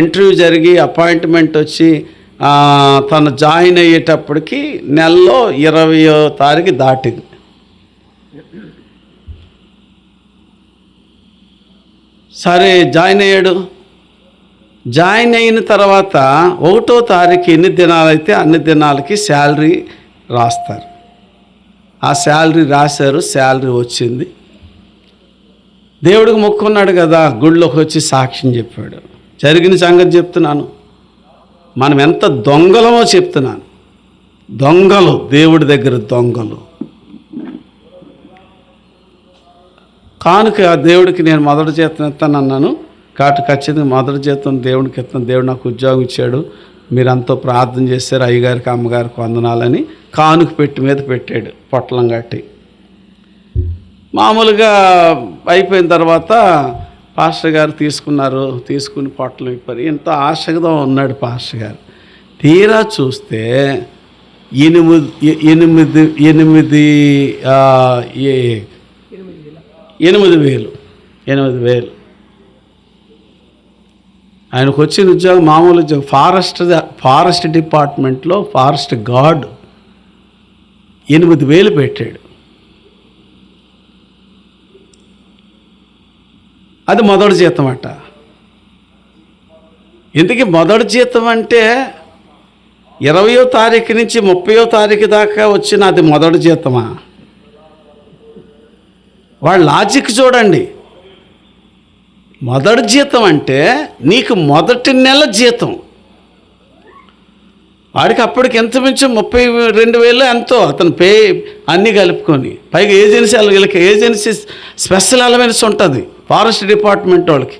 ఇంటర్వ్యూ జరిగి అపాయింట్మెంట్ వచ్చి తను జాయిన్ అయ్యేటప్పటికి నెలలో 20వ తారీఖు దాటింది. సరే జాయిన్ అయ్యాడు. జాయిన్ అయిన తర్వాత 1వ తారీఖు ఎన్ని దినాలైతే అన్ని దినాలకి శాలరీ రాస్తారు. ఆ శాలరీ రాశారు, శాలరీ వచ్చింది. దేవుడికి మొక్కున్నాడు కదా, గుళ్ళోకి వచ్చి సాక్ష్యం చెప్పాడు. జరిగిన సంగతి చెప్తున్నాను. మనం ఎంత దొంగలమో చెప్తున్నాను. దొంగలు, దేవుడి దగ్గర దొంగలు. కానుక దేవుడికి నేను మొదటి జీతం ఇస్తాను అన్నాను. కాబట్టి ఖచ్చితంగా మొదటి జీతం దేవుడికి ఇస్తాను. దేవుడు నాకు ఉద్యోగం ఇచ్చాడు, మీరంతా ప్రార్థన చేశారు, అయ్యగారికి అమ్మగారికి వందనాలని కానుక పెట్టి మీద పెట్టాడు పొట్లం కట్టి. మామూలుగా అయిపోయిన తర్వాత పాస్టర్ గారు తీసుకుని పొట్లం ఇప్పారు. ఇంత ఆశగా ఉన్నాడు పాస్టర్ గారు. తీరా చూస్తే 8,000 ఆయనకు వచ్చిన ఉద్యోగం మామూలు ఉద్యోగం, ఫారెస్ట్ డిపార్ట్మెంట్లో ఫారెస్ట్ గార్డ్. 8,000 పెట్టాడు. అది మొదటి జీతం అట. ఇంతకీ మొదటి జీతం అంటే 20వ తారీఖు నుంచి 30వ తారీఖు దాకా వచ్చిన అది మొదటి జీతమా? వాళ్ళ లాజిక్ చూడండి. మొదటి జీతం అంటే నీకు మొదటి నెల జీతం. వాడికి అప్పటికి ఎంత మించి 32,000 ఎంతో అతను పే అన్నీ కలుపుకొని, పైగా ఏజెన్సీ స్పెషల్ అలవెన్స్ ఉంటుంది ఫారెస్ట్ డిపార్ట్మెంట్ వాళ్ళకి.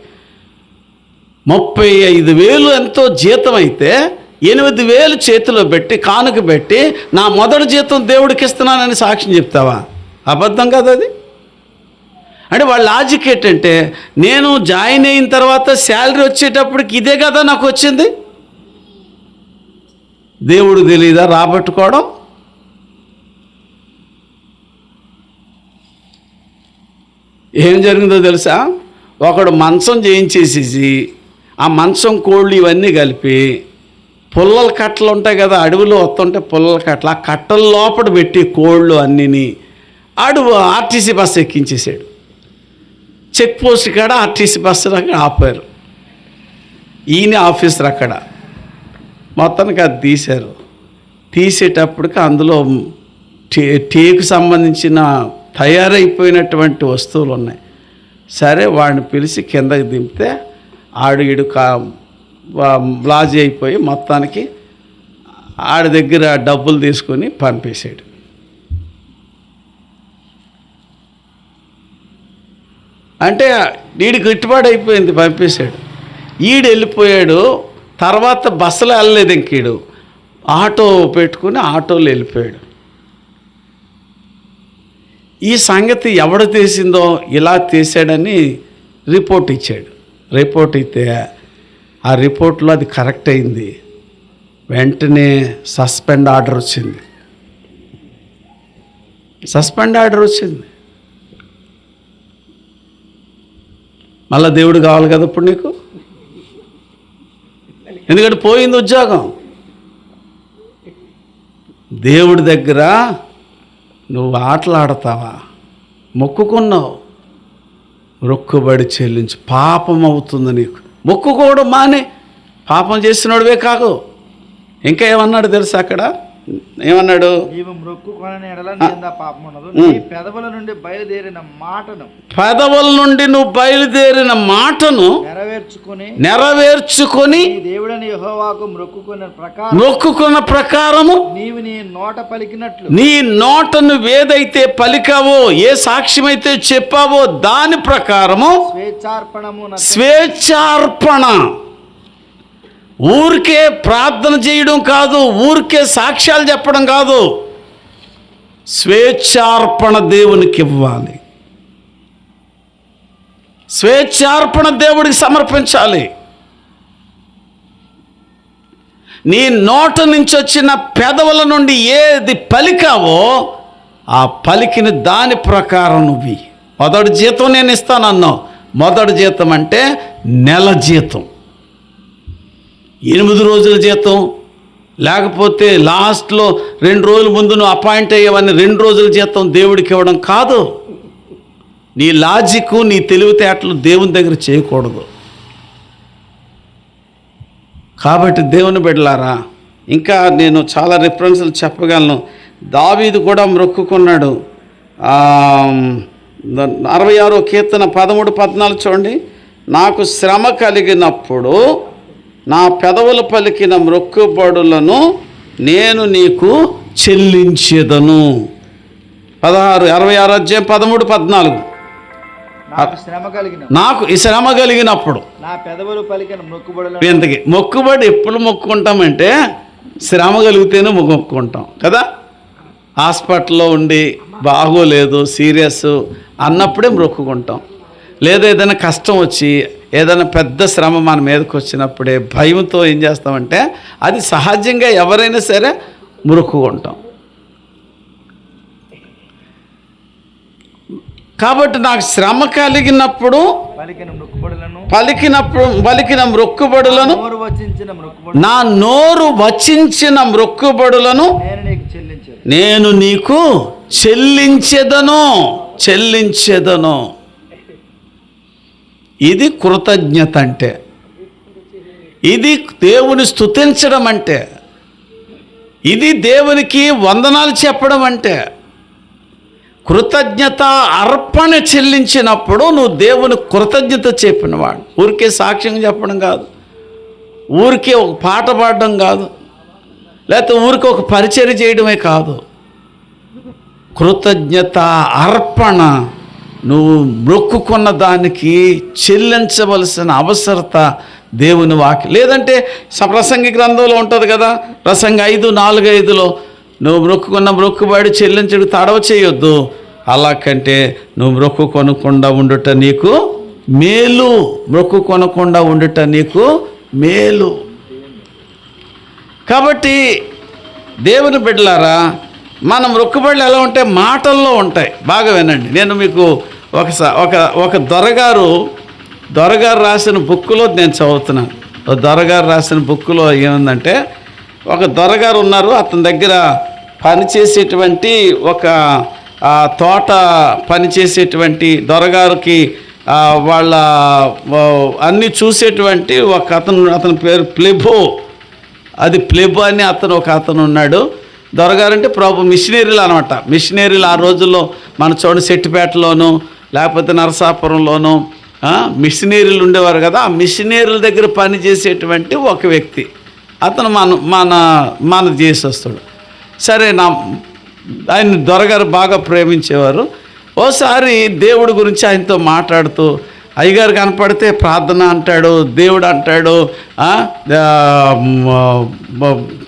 35,000 ఎంతో జీతం అయితే 8,000 చేతిలో పెట్టి కానుక పెట్టి నా మొదటి జీతం దేవుడికి ఇస్తున్నానని సాక్ష్యం చెప్తావా? అబద్ధం కదా అది. అంటే వాళ్ళ లాజిక్ ఏంటంటే, నేను జాయిన్ అయిన తర్వాత శాలరీ వచ్చేటప్పటికి ఇదే కదా నాకు వచ్చింది. దేవుడు తెలీదా రాబట్టుకోవడం? ఏం జరిగిందో తెలుసా? ఒకడు మంచం చేయించేసేసి ఆ మంచం కోళ్ళు ఇవన్నీ కలిపి పుల్లల కట్టలు ఉంటాయి కదా, అడవిలో వస్తుంటే పుల్లల కట్టలు, ఆ కట్టల లోపల పెట్టి కోళ్ళు అన్నిని అడుగు ఆర్టీసీ బస్సు ఎక్కించేసాడు. చెక్ పోస్ట్ కాడ ఆర్టీసీ బస్సు అక్కడ ఆపారు. ఈయన ఆఫీసర్ అక్కడ. మొత్తానికి అది తీశారు. తీసేటప్పటికి అందులో టేకు సంబంధించిన తయారైపోయినటువంటి వస్తువులు ఉన్నాయి. సరే వాడిని పిలిచి కిందకి దింపితే ఈడు బ్లాజీ అయిపోయి మొత్తానికి ఆడి దగ్గర డబ్బులు తీసుకొని పంపేశాడు. అంటే వీడికి గిట్టుబాటు అయిపోయింది, పంపేశాడు. ఈడు వెళ్ళిపోయాడు. తర్వాత బస్సులో వెళ్ళలేదు, ఇంకీడు ఆటో పెట్టుకుని ఆటోలో వెళ్ళిపోయాడు. ఈ సంగతి ఎవడు తీసిందో ఇలా తీసాడని రిపోర్ట్ ఇచ్చాడు. రిపోర్ట్ ఇస్తే ఆ రిపోర్ట్లో అది కరెక్ట్ అయింది. వెంటనే సస్పెండ్ ఆర్డర్ వచ్చింది. మళ్ళా దేవుడు కావాలి కదా ఇప్పుడు నీకు, ఎందుకంటే పోయింది ఉద్యోగం. దేవుడి దగ్గర నువ్వు ఆటలాడతావా? మొక్కుకున్నావు, మొక్కుబడి చెల్లించు. పాపం అవుతుంది నీకు. మొక్కుకోవడం మానే, పాపం చేసినోడివే కాదు. ఇంకా ఏమన్నాడు తెలుసా? అక్కడ ఏమన్నాడు? పెదవుల నుండి నువ్వు బయలుదేరిన మాటను నెరవేర్చుకొని దేవుడని యెహోవాకు మొక్కుకున్న ప్రకారము నీ నోట నువ్వేదైతే పలికావో, ఏ సాక్ష్యమైతే చెప్పావో దాని ప్రకారము స్వేచ్ఛార్పణ. ఊరికే ప్రార్థన చేయడం కాదు, ఊరికే సాక్ష్యాలు చెప్పడం కాదు, స్వేచ్ఛార్పణ దేవునికి ఇవ్వాలి. స్వేచ్ఛార్పణ దేవుడికి సమర్పించాలి. నీ నోట నుంచి వచ్చిన పెదవుల నుండి ఏది పలికావో ఆ పలికిన దాని ప్రకారం నువ్వు మొదటి జీతం నేను ఇస్తానన్నావు. మొదటి జీతం అంటే నెల జీతం, 8 రోజుల జీతం, లేకపోతే లాస్ట్లో 2 రోజుల ముందు నువ్వు అపాయింట్ అయ్యేవన్నీ 2 రోజుల జీతం దేవుడికి ఇవ్వడం కాదు. నీ లాజిక్, నీ తెలివితేటలు దేవుని దగ్గర చేయకూడదు. కాబట్టి దేవుని బిడ్డలారా, ఇంకా నేను చాలా రిఫరెన్స్లు చెప్పగలను. దావీదు కూడా మొక్కుకున్నాడు. 66వ కీర్తన 13-14 చూడండి. నాకు శ్రమ కలిగినప్పుడు నా పెదవులు పలికిన మొక్కుబడులను నేను నీకు చెల్లించేదను. 66 అధ్యాయం 13-14. నాకు శ్రమ కలిగిన నాకు ఈ శ్రమ కలిగినప్పుడు నా పెదవులు పలికిన మొక్కుబడులను ఇంతకి మొక్కుబడి ఎప్పుడు మొక్కుకుంటామంటే శ్రమ కలిగితేనే మొక్కుకుంటాం కదా. హాస్పిటల్లో ఉండి బాగోలేదు సీరియస్ అన్నప్పుడే మొక్కుకుంటాం. లేదా ఏదైనా కష్టం వచ్చి ఏదైనా పెద్ద శ్రమ మన మీదకి వచ్చినప్పుడే భయంతో ఏం చేస్తామంటే అది సహజంగా ఎవరైనా సరే మొక్కుకుంటాం. కాబట్టి నాకు శ్రమ కలిగినప్పుడు పలికిన మొక్కుబడులను పలికిన మొక్కుబడులను నోరు వచించిన మొక్కుబడులను నా నోరు వచించిన మొక్కుబడులను నేను నీకు చెల్లించాను. నేను నీకు చెల్లించెదను. ఇది కృతజ్ఞత అంటే, ఇది దేవుని స్తుతించడం అంటే, ఇది దేవునికి వందనాలు చెప్పడం అంటే. కృతజ్ఞత అర్పణ చెల్లించినప్పుడు నువ్వు దేవుని కృతజ్ఞత చెప్పినవాడు. ఊరికే సాక్ష్యం చెప్పడం కాదు, ఊరికే ఒక పాట పాడడం కాదు, లేకపోతే ఊరికే ఒక పరిచర్య చేయడమే కాదు. కృతజ్ఞత అర్పణ నువ్వు మొక్కుకున్న దానికి చెల్లించవలసిన అవసరత దేవుని వాక్యం. లేదంటే ప్రసంగి గ్రంథంలో ఉంటుంది కదా, ప్రసంగి 5:4-5లో నువ్వు మొక్కుకున్న మొక్కుబడి చెల్లించడు తడవ చేయొద్దు, అలా కంటే నువ్వు మొక్కుకొనకుండా ఉండుట నీకు మేలు. మొక్కుకొనకుండా ఉండుట నీకు మేలు. కాబట్టి దేవుని బిడ్డలారా, మన మొక్కుబడులు ఎలా ఉంటాయి? మాటల్లో ఉంటాయి. బాగా వినండి. నేను మీకు ఒక దొరగారు రాసిన బుక్లో నేను చదువుతున్నాను. దొరగారు రాసిన బుక్లో ఏముందంటే, ఒక దొరగారు ఉన్నారు, అతని దగ్గర పనిచేసేటువంటి ఒక తోట పనిచేసేటువంటి దొరగారికి వాళ్ళ అన్నీ చూసేటువంటి అతని పేరు ప్లెబో. అది ప్లెబో అని ఒక అతను ఉన్నాడు. దొరగారు అంటే ప్రభు మిషనరీలు అనమాట. మిషనరీలు ఆ రోజుల్లో మన చూడండి సెట్టిపేటలోను లేకపోతే నరసాపురంలోను మిషనరీలు ఉండేవారు కదా. ఆ మిషనరీల దగ్గర పనిచేసేటువంటి ఒక వ్యక్తి అతను మన దేశస్తుడు. సరే, ఆయన దొరగారు బాగా ప్రేమించేవారు. ఓసారి దేవుడి గురించి ఆయనతో మాట్లాడుతూ, అయ్యగారు కనపడితే ప్రార్థన అంటాడు, దేవుడు అంటాడు,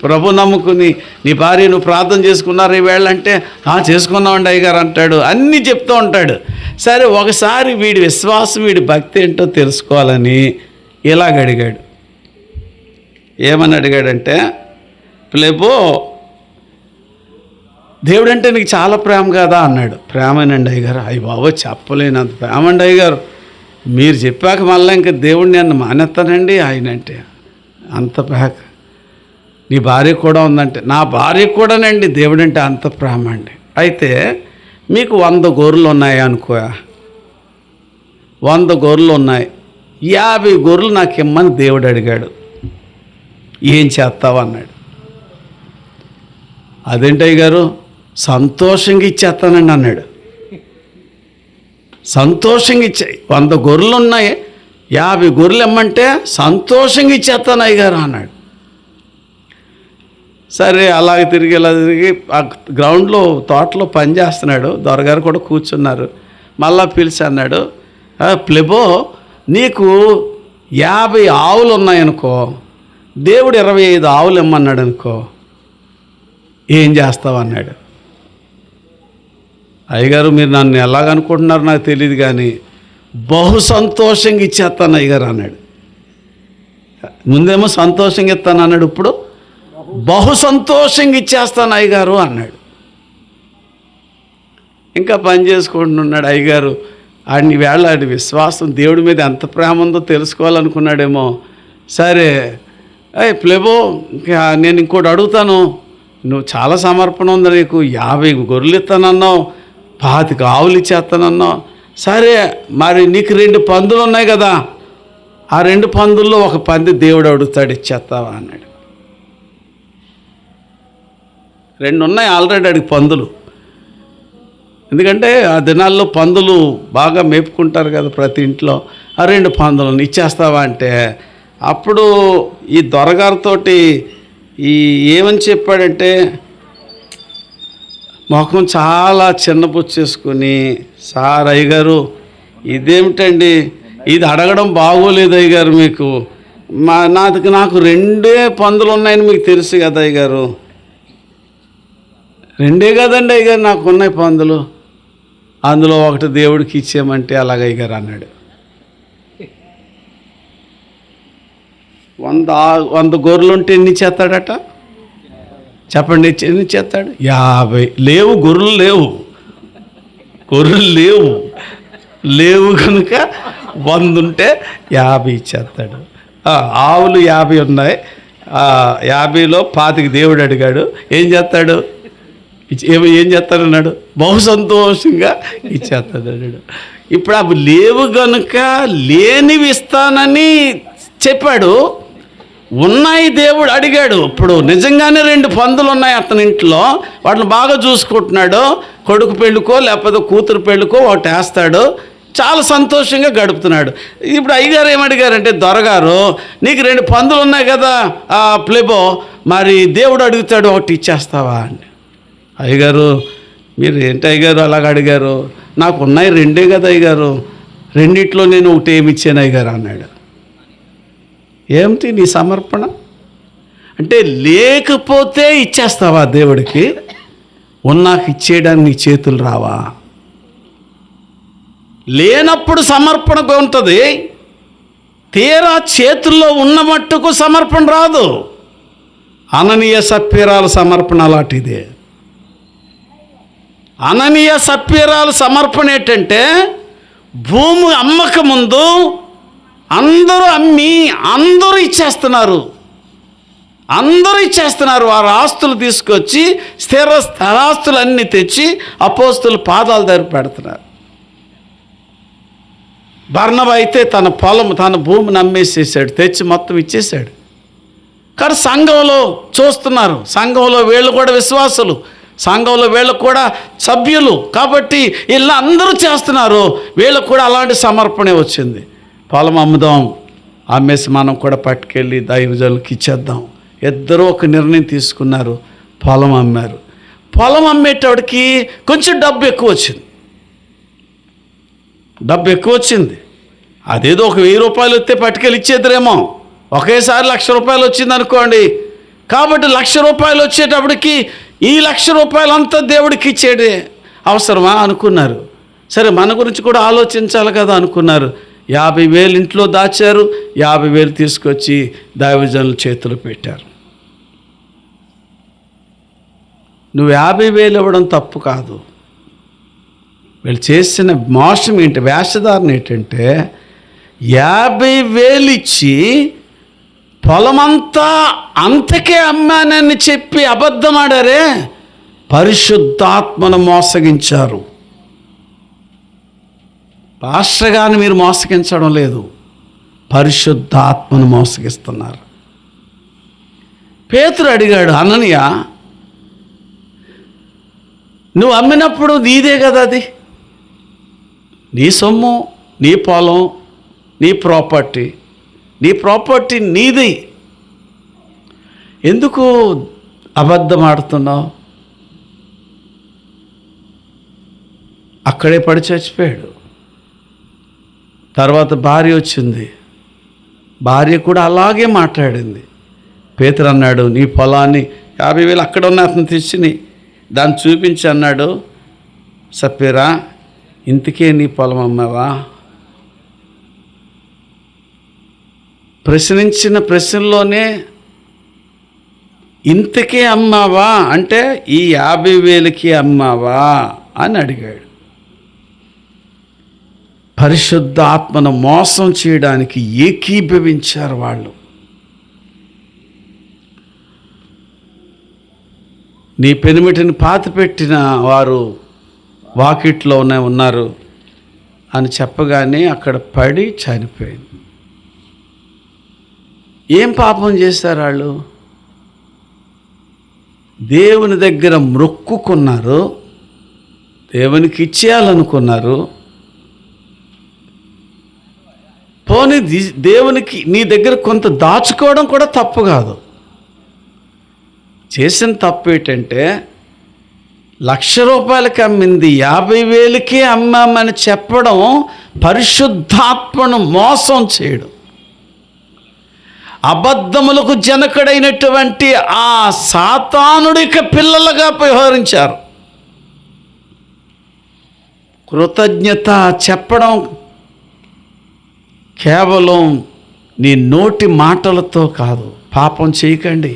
ప్రభు నమ్ముకుని నీ భార్య నువ్వు ప్రార్థన చేసుకున్నారు ఈవేళ అంటే చేసుకున్నామండి అయ్యగారు అంటాడు, అన్నీ చెప్తూ ఉంటాడు. సరే, ఒకసారి వీడి విశ్వాసం వీడి భక్తి ఏంటో తెలుసుకోవాలని ఇలాగ అడిగాడు. ఏమని అడిగాడంటే, ప్లెబో దేవుడంటే నీకు చాలా ప్రేమ కదా అన్నాడు. ప్రేమనండి అయ్యగారు. అయ్యి బాబో చెప్పలేనంత ప్రేమండి అయ్యగారు, మీరు చెప్పాక మళ్ళీ ఇంకా దేవుడిని నన్ను మానేస్తానండి ఆయన అంటే. అంత ప్రేమ. నీ భార్య కూడా ఉందంటే, నా భార్య కూడానండి దేవుడంటే అంత ప్రేమ అండి. అయితే మీకు 100 గొర్రెలు ఉన్నాయి అనుకో, 100 గొర్రెలు ఉన్నాయి, 50 గొర్రెలు నాకు ఇమ్మని దేవుడు అడిగాడు, ఏం చేస్తావు అన్నాడు. అదేంటయ్య గారు, సంతోషంగా ఇచ్చేస్తానండి అన్నాడు. సంతోషంగా ఇచ్చాయి. 100 గొర్రెలు ఉన్నాయి, 50 గొర్రెలు ఇమ్మంటే సంతోషంగా ఇచ్చేస్తాను అయ్యగారు అన్నాడు. సరే, అలాగే తిరిగి ఆ గ్రౌండ్లో తోటలో పని చేస్తున్నాడు. దొరగారు కూడా కూర్చున్నారు. మళ్ళా పిలిచి అన్నాడు, ప్లెబో నీకు 50 ఆవులు ఉన్నాయనుకో, దేవుడు 25 ఆవులు ఇమ్మన్నాడు అనుకో, ఏం చేస్తావు అన్నాడు. అయ్యగారు, మీరు నన్ను ఎలాగనుకుంటున్నారు నాకు తెలియదు కానీ బహు సంతోషంగా ఇచ్చేస్తాను అయ్యగారు అన్నాడు. ముందేమో సంతోషంగా ఇస్తాను అన్నాడు, ఇప్పుడు బహు సంతోషంగా ఇచ్చేస్తాను అయ్యగారు అన్నాడు. ఇంకా పని చేసుకుంటున్నాడు అయ్యగారు. ఆడిని వేళ ఆడి విశ్వాసం దేవుడి మీద ఎంత ప్రేమ ఉందో తెలుసుకోవాలనుకున్నాడేమో. సరే, ప్లెబో నేను ఇంకోటి అడుగుతాను, నువ్వు చాలా సమర్పణ ఉంది నీకు, 50 గొర్రెలు ఇస్తానన్నావు, 25 ఆవులు ఇచ్చేస్తానన్నావు. సరే, మరి నీకు 2 పందులు ఉన్నాయి కదా, ఆ 2 పందుల్లో ఒక పంది దేవుడు అడుగుతాడు, ఇచ్చేస్తావా అన్నాడు. 2 ఉన్నాయి ఆల్రెడీ అడిగి పందులు. ఎందుకంటే ఆ దినాల్లో పందులు బాగా మేపుకుంటారు కదా ప్రతి ఇంట్లో. ఆ 2 పందులను ఇచ్చేస్తావా అంటే, అప్పుడు ఈ దొరగారితోటి ఏమని చెప్పాడంటే, ముఖం చాలా చిన్నపుచ్చేసుకుని, సార్ అయ్యగారు ఇదేమిటండి, ఇది అడగడం బాగోలేదు అయ్య గారు. మీకు నాకు 2 పందులు ఉన్నాయని మీకు తెలుసు కదా అయ్య గారు. 2 కదండి అయ్య గారు నాకు ఉన్నాయి పందులు, అందులో ఒకటి దేవుడికి ఇచ్చేయమంటే అలాగయ్య గారు అన్నాడు. 100 గొర్రెలు ఉంటే ఎన్ని చేస్తాడట చెప్పండి? ఎన్ని చేస్తాడు? 50. లేవు, గొర్రెలు లేవు కనుక 100 ఉంటే 50 ఇచ్చేస్తాడు. ఆవులు 50 ఉన్నాయి, 50లో 25 దేవుడు అడిగాడు. ఏం చేస్తాడు? ఏం చేస్తాడన్నాడు? బహు సంతోషంగా ఇచ్చేస్తాడు అన్నాడు. ఇప్పుడు అవి లేవు కనుక లేనివి ఇస్తానని చెప్పాడు. ఉన్నాయి దేవుడు అడిగాడు. ఇప్పుడు నిజంగానే 2 పందులు ఉన్నాయి అతని ఇంట్లో, వాటిని బాగా చూసుకుంటున్నాడు. కొడుకు పెళ్ళికో లేకపోతే కూతురు పెళ్ళికో ఒకటి వేస్తాడు, చాలా సంతోషంగా గడుపుతున్నాడు. ఇప్పుడు అయ్యగారు ఏమడిగారంటే, దొరగారు నీకు 2 పందులు ఉన్నాయి కదా ప్లేబో, మరి దేవుడు అడుగుతాడు ఒకటి ఇచ్చేస్తావా అని. అయ్యగారు మీరు ఏంటి అయ్యగారు అలాగ అడిగారు? నాకు ఉన్నాయి 2 కదా అయ్యగారు, 2 నేను ఒకటి ఏమి ఇచ్చాను అయ్యగారు అన్నాడు. ఏమిటి నీ సమర్పణ అంటే? లేకపోతే ఇచ్చేస్తావా దేవుడికి? ఉన్నాక ఇచ్చేయడానికి నీ చేతులు రావా? లేనప్పుడు సమర్పణ ఉంటుంది, తీరా చేతుల్లో ఉన్న మట్టుకు సమర్పణ రాదు. అననీయ సప్పీరాల సమర్పణ అలాంటిదే. అననీయ సప్పీరాల సమర్పణ ఏంటంటే, భూమి అమ్మక ముందు అందరూ అమ్మి అందరూ ఇచ్చేస్తున్నారు. వారి ఆస్తులు తీసుకొచ్చి స్థిరాస్తులన్నీ తెచ్చి అపోస్తుల పాదాల దగ్గర పెడుతున్నారు. బర్నబా అయితే తన భూమిని అమ్మేసేసాడు, తెచ్చి మొత్తం ఇచ్చేసాడు. కానీ సంఘంలో చూస్తున్నారు, సంఘంలో వీళ్ళు కూడా విశ్వాసులు, సంఘంలో వీళ్ళకు కూడా సభ్యులు కాబట్టి వీళ్ళు అందరూ చేస్తున్నారు. వీళ్ళకు కూడా అలాంటి సమర్పణే వచ్చింది. పొలం అమ్ముదాం, అమ్మేసి మనం కూడా పట్టుకెళ్ళి దైవజనులకి ఇచ్చేద్దాం. ఇద్దరూ ఒక నిర్ణయం తీసుకున్నారు, పొలం అమ్మారు. పొలం అమ్మేటోడికి కొంచెం డబ్బు ఎక్కువ వచ్చింది. అదేదో ఒక 1000 రూపాయలు వస్తే పట్టుకెళ్ళి ఇచ్చేద్దరేమో, ఒకేసారి 1,00,000 రూపాయలు వచ్చింది అనుకోండి. కాబట్టి 1,00,000 రూపాయలు వచ్చేటప్పటికి ఈ 1,00,000 రూపాయలంతా దేవుడికి ఇచ్చేదే అవసరమా అనుకున్నారు. సరే మన గురించి కూడా ఆలోచించాలి కదా అనుకున్నారు. 50,000 ఇంట్లో దాచారు, 50,000 తీసుకొచ్చి దైవజనుల చేతులు పెట్టారు. నువ్వు 50,000 ఇవ్వడం తప్పు కాదు. వీళ్ళు చేసిన మోసం ఏంటి, వేషధారణ ఏంటంటే 50,000 ఇచ్చి పొలమంతా అంతకే అమ్మానని చెప్పి అబద్ధమాడారే, పరిశుద్ధాత్మను మోసగించారు. పాస్టర్ గారిని మీరు మోసగించడం లేదు, పరిశుద్ధాత్మను మోసగిస్తున్నారు. పేతురు అడిగాడు, అననీయ నువ్వు అమ్మినప్పుడు నీదే కదా, అది నీ సొమ్ము, నీ పొలం, నీ ప్రాపర్టీ నీది, ఎందుకు అబద్ధం ఆడుతున్నావు? అక్కడే పడి చచ్చిపోయాడు. తర్వాత భార్య వచ్చింది, భార్య కూడా అలాగే మాట్లాడింది. పేతురు అన్నాడు, నీ పొలాన్ని 50,000 అక్కడ ఉన్న అతను తెచ్చి దాన్ని చూపించి అన్నాడు, సప్పీరా ఇంతకే నీ పొలం అమ్మావా? ప్రశ్నించిన ప్రశ్నలోనే ఇంతకే అమ్మావా అంటే ఈ 50,000కి అమ్మావా అని అడిగాడు. పరిశుద్ధ ఆత్మను మోసం చేయడానికి ఏకీభవించారు వాళ్ళు. నీ పెనిమిటిని పాతిపెట్టిన వారు వాకిట్లో ఉన్నారు అని చెప్పగానే అక్కడ పడి చనిపోయింది. ఏం పాపం చేశారు వాళ్ళు? దేవుని దగ్గర మొక్కుకున్నారు, దేవునికి ఇచ్చేయాలనుకున్నారు. పోనీ దేవునికి నీ దగ్గర కొంత దాచుకోవడం కూడా తప్పు కాదు. చేసిన తప్పు ఏంటంటే 1,00,000 రూపాయలకి అమ్మింది 50,000కే అమ్మామని చెప్పడం పరిశుద్ధాత్మను మోసం చేయడు. అబద్ధములకు జనకుడైనటువంటి ఆ సాతానుడిక పిల్లలుగా వ్యవహరించారు. కృతజ్ఞత చెప్పడం కేవలం నీ నోటి మాటలతో కాదు. పాపం చేయకండి,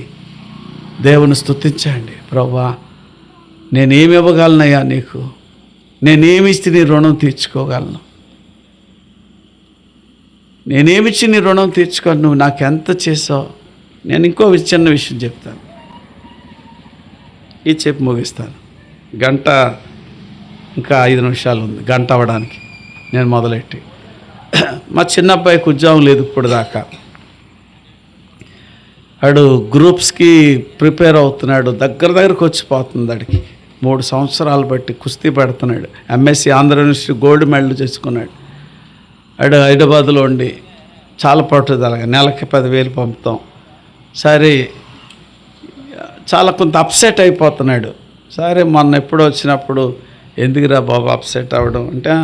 దేవుని స్తుతించండి. ప్రభువా, నేనేమి ఇవ్వగలనయ్యా నీకు, నేనేమిచ్చి నీ రుణం తీర్చుకోగలను, నేనేమిచ్చి నీ రుణం తీర్చుకోను, నువ్వు నాకెంత చేసావు. నేను ఇంకో చిన్న విషయం చెప్తాను, ఇది చెప్పి ముగిస్తాను. గంట ఇంకా 5 నిమిషాలు ఉంది గంట అవ్వడానికి. నేను మొదలెట్టి మా చిన్న అబ్బాయికి ఉద్యోగం లేదు ఇప్పుడు దాకా. వాడు గ్రూప్స్కి ప్రిపేర్ అవుతున్నాడు, దగ్గరకు వచ్చిపోతుంది. వాడికి 3 సంవత్సరాలు బట్టి కుస్తీ పెడుతున్నాడు. MSc Andhra university gold medal చేసుకున్నాడు. వాడు హైదరాబాద్లో ఉండి చాలా పట్టుదలగా నెలకి 10,000 పంపుతాం. సరే, చాలా కొంత అప్సెట్ అయిపోతున్నాడు. సరే, మొన్న ఎప్పుడో వచ్చినప్పుడు ఎందుకురా బాబు అప్సెట్ అవ్వడం అంటే,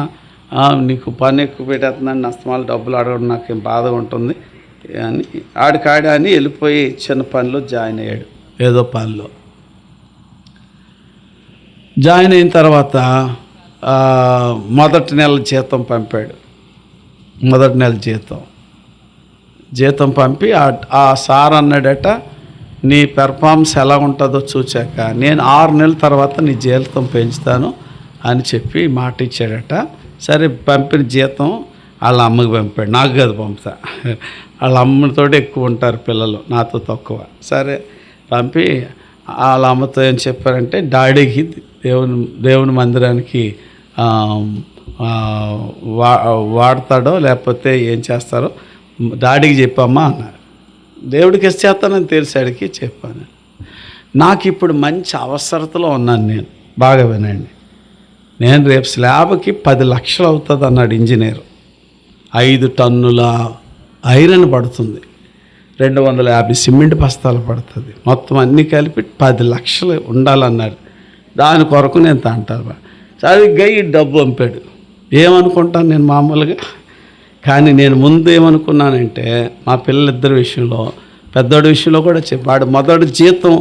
నీకు పని ఎక్కువ పెట్టేస్తున్నాను, అస్తమాలు డబ్బులు అడగడం నాకేం బాధగా ఉంటుంది అని ఆడికాడి అని వెళ్ళిపోయి చిన్న పనిలో జాయిన్ అయ్యాడు. ఏదో పనిలో జాయిన్ అయిన తర్వాత మొదటి నెల జీతం పంపాడు. మొదటి నెల జీతం పంపి ఆ సార్ అన్నాడట, నీ పెర్ఫార్మెన్స్ ఎలా ఉంటుందో చూచాక నేను 6 నెలల తర్వాత నీ జీతం పెంచుతాను అని చెప్పి మాట ఇచ్చాడట. సరే, పంపిన జీతం వాళ్ళ అమ్మకి పంపాడు. నాకు కాదు పంపుతా, వాళ్ళ అమ్మతో ఎక్కువ ఉంటారు పిల్లలు, నాతో తక్కువ. సరే పంపి వాళ్ళ అమ్మతో ఏం చెప్పారంటే, డాడీకి దేవుని మందిరానికి వాడతాడో లేకపోతే ఏం చేస్తారో డాడీకి చెప్పమ్మా అన్నారు. దేవుడికి ఇచ్చేస్తానని తెలిసాడికి చెప్పాను. నాకు ఇప్పుడు మంచి అవసరతలో ఉన్నాను. నేను బాగా వినండి, నేను రేపు స్లాబ్కి 10 లక్షలు అవుతుంది అన్నాడు ఇంజనీర్. 5 టన్నుల ఐరన్ పడుతుంది, 250 సిమెంట్ బస్తాలు పడుతుంది, మొత్తం అన్నీ కలిపి 10 లక్షలు ఉండాలన్నాడు. దాని కొరకు నేను తంటాను. సరిగ్గా ఈ డబ్బు పంపాడు. ఏమనుకుంటాను నేను మామూలుగా, కానీ నేను ముందు ఏమనుకున్నానంటే మా పిల్లలిద్దరి విషయంలో, పెద్దోడి విషయంలో కూడా చెప్పాడు. మొదటి జీతం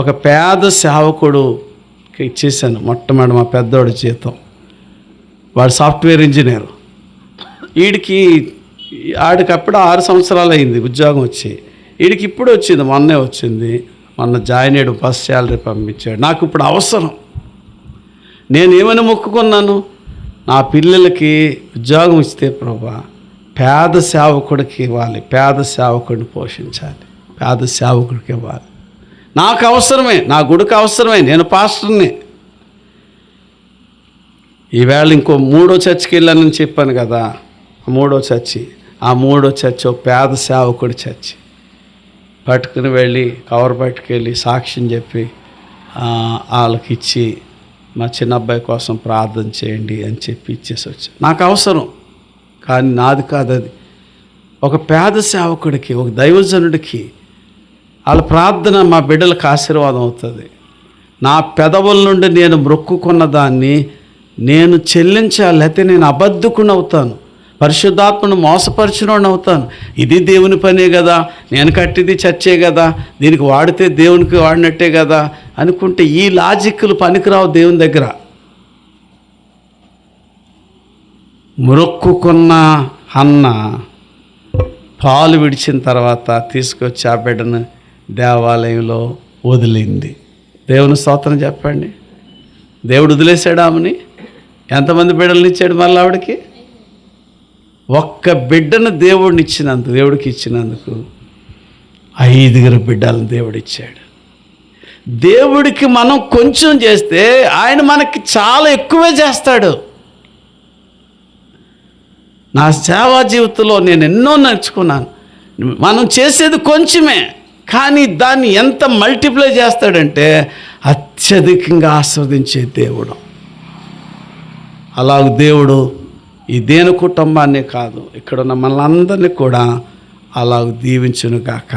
ఒక పేద సేవకుడుకి ఇచ్చేసాను. మొట్టమొదటి మా పెద్దోడి జీతం, వాడు సాఫ్ట్వేర్ ఇంజనీర్. ఆడికప్పుడు 6 సంవత్సరాలు అయింది ఉద్యోగం వచ్చి. వీడికి ఇప్పుడు వచ్చింది, మొన్నే వచ్చింది. మొన్న జాయిన్ అయ్యాడు, ఫస్ట్ శాలరీ పంపించాడు. నాకు ఇప్పుడు అవసరం. నేనేమని మొక్కుకున్నాను, నా పిల్లలకి ఉద్యోగం ఇస్తే ప్రభా పేద సేవకుడికి ఇవ్వాలి, పేద సేవకుడిని పోషించాలి, పేద సేవకుడికి ఇవ్వాలి. నాకు అవసరమే, నా గుడికి అవసరమే, నేను పాస్టర్ని. ఈవేళ ఇంకో 3వ చర్చికి వెళ్ళానని చెప్పాను కదా, 3వ చర్చి. ఆ 3వ చర్చి పేద సేవకుడి చర్చి. పట్టుకుని వెళ్ళి కవర్ పట్టుకెళ్ళి సాక్ష్యం చెప్పి వాళ్ళకి ఇచ్చి, మా చిన్న అబ్బాయి కోసం ప్రార్థన చేయండి అని చెప్పి ఇచ్చేసి వచ్చాను. నాకు అవసరం, కానీ నాది కాదు అది. ఒక పేద సేవకుడికి, ఒక దైవజనుడికి వాళ్ళ ప్రార్థన మా బిడ్డలకు ఆశీర్వాదం అవుతుంది. నా పెదవుల నుండి నేను మొక్కుకున్న దాన్ని నేను చెల్లించాలి, అయితే నేను అబద్ధకుని అవుతాను, పరిశుద్ధాత్మను మోసపరిచినోడిని అవుతాను. ఇది దేవుని పనే కదా, నేను కట్టిది చర్చే కదా, దీనికి వాడితే దేవునికి వాడినట్టే కదా అనుకుంటే ఈ లాజిక్లు పనికిరావు దేవుని దగ్గర. మొక్కుకున్న అన్న పాలు విడిచిన తర్వాత తీసుకొచ్చి ఆ బిడ్డను దేవాలయంలో వదిలింది. దేవుని స్తోత్రం చెప్పండి. దేవుడు వదిలేశాడు ఆమెని. ఎంతమంది బిడ్డలను ఇచ్చాడు మళ్ళీ ఆవిడకి? ఒక్క బిడ్డను దేవుడికి ఇచ్చినందుకు 5 బిడ్డలను దేవుడిచ్చాడు. దేవుడికి మనం కొంచెం చేస్తే ఆయన మనకి చాలా ఎక్కువే చేస్తాడు. నా సేవా జీవితంలో నేను ఎన్నో నేర్చుకున్నాను. మనం చేసేది కొంచెమే, కానీ దాన్ని ఎంత మల్టిప్లై చేస్తాడంటే అత్యధికంగా ఆస్వాదించే దేవుడు. అలాగ దేవుడు ఈ దేని కుటుంబాన్నే కాదు, ఇక్కడున్న మనందరినీ కూడా అలాగ దీవించును గాక.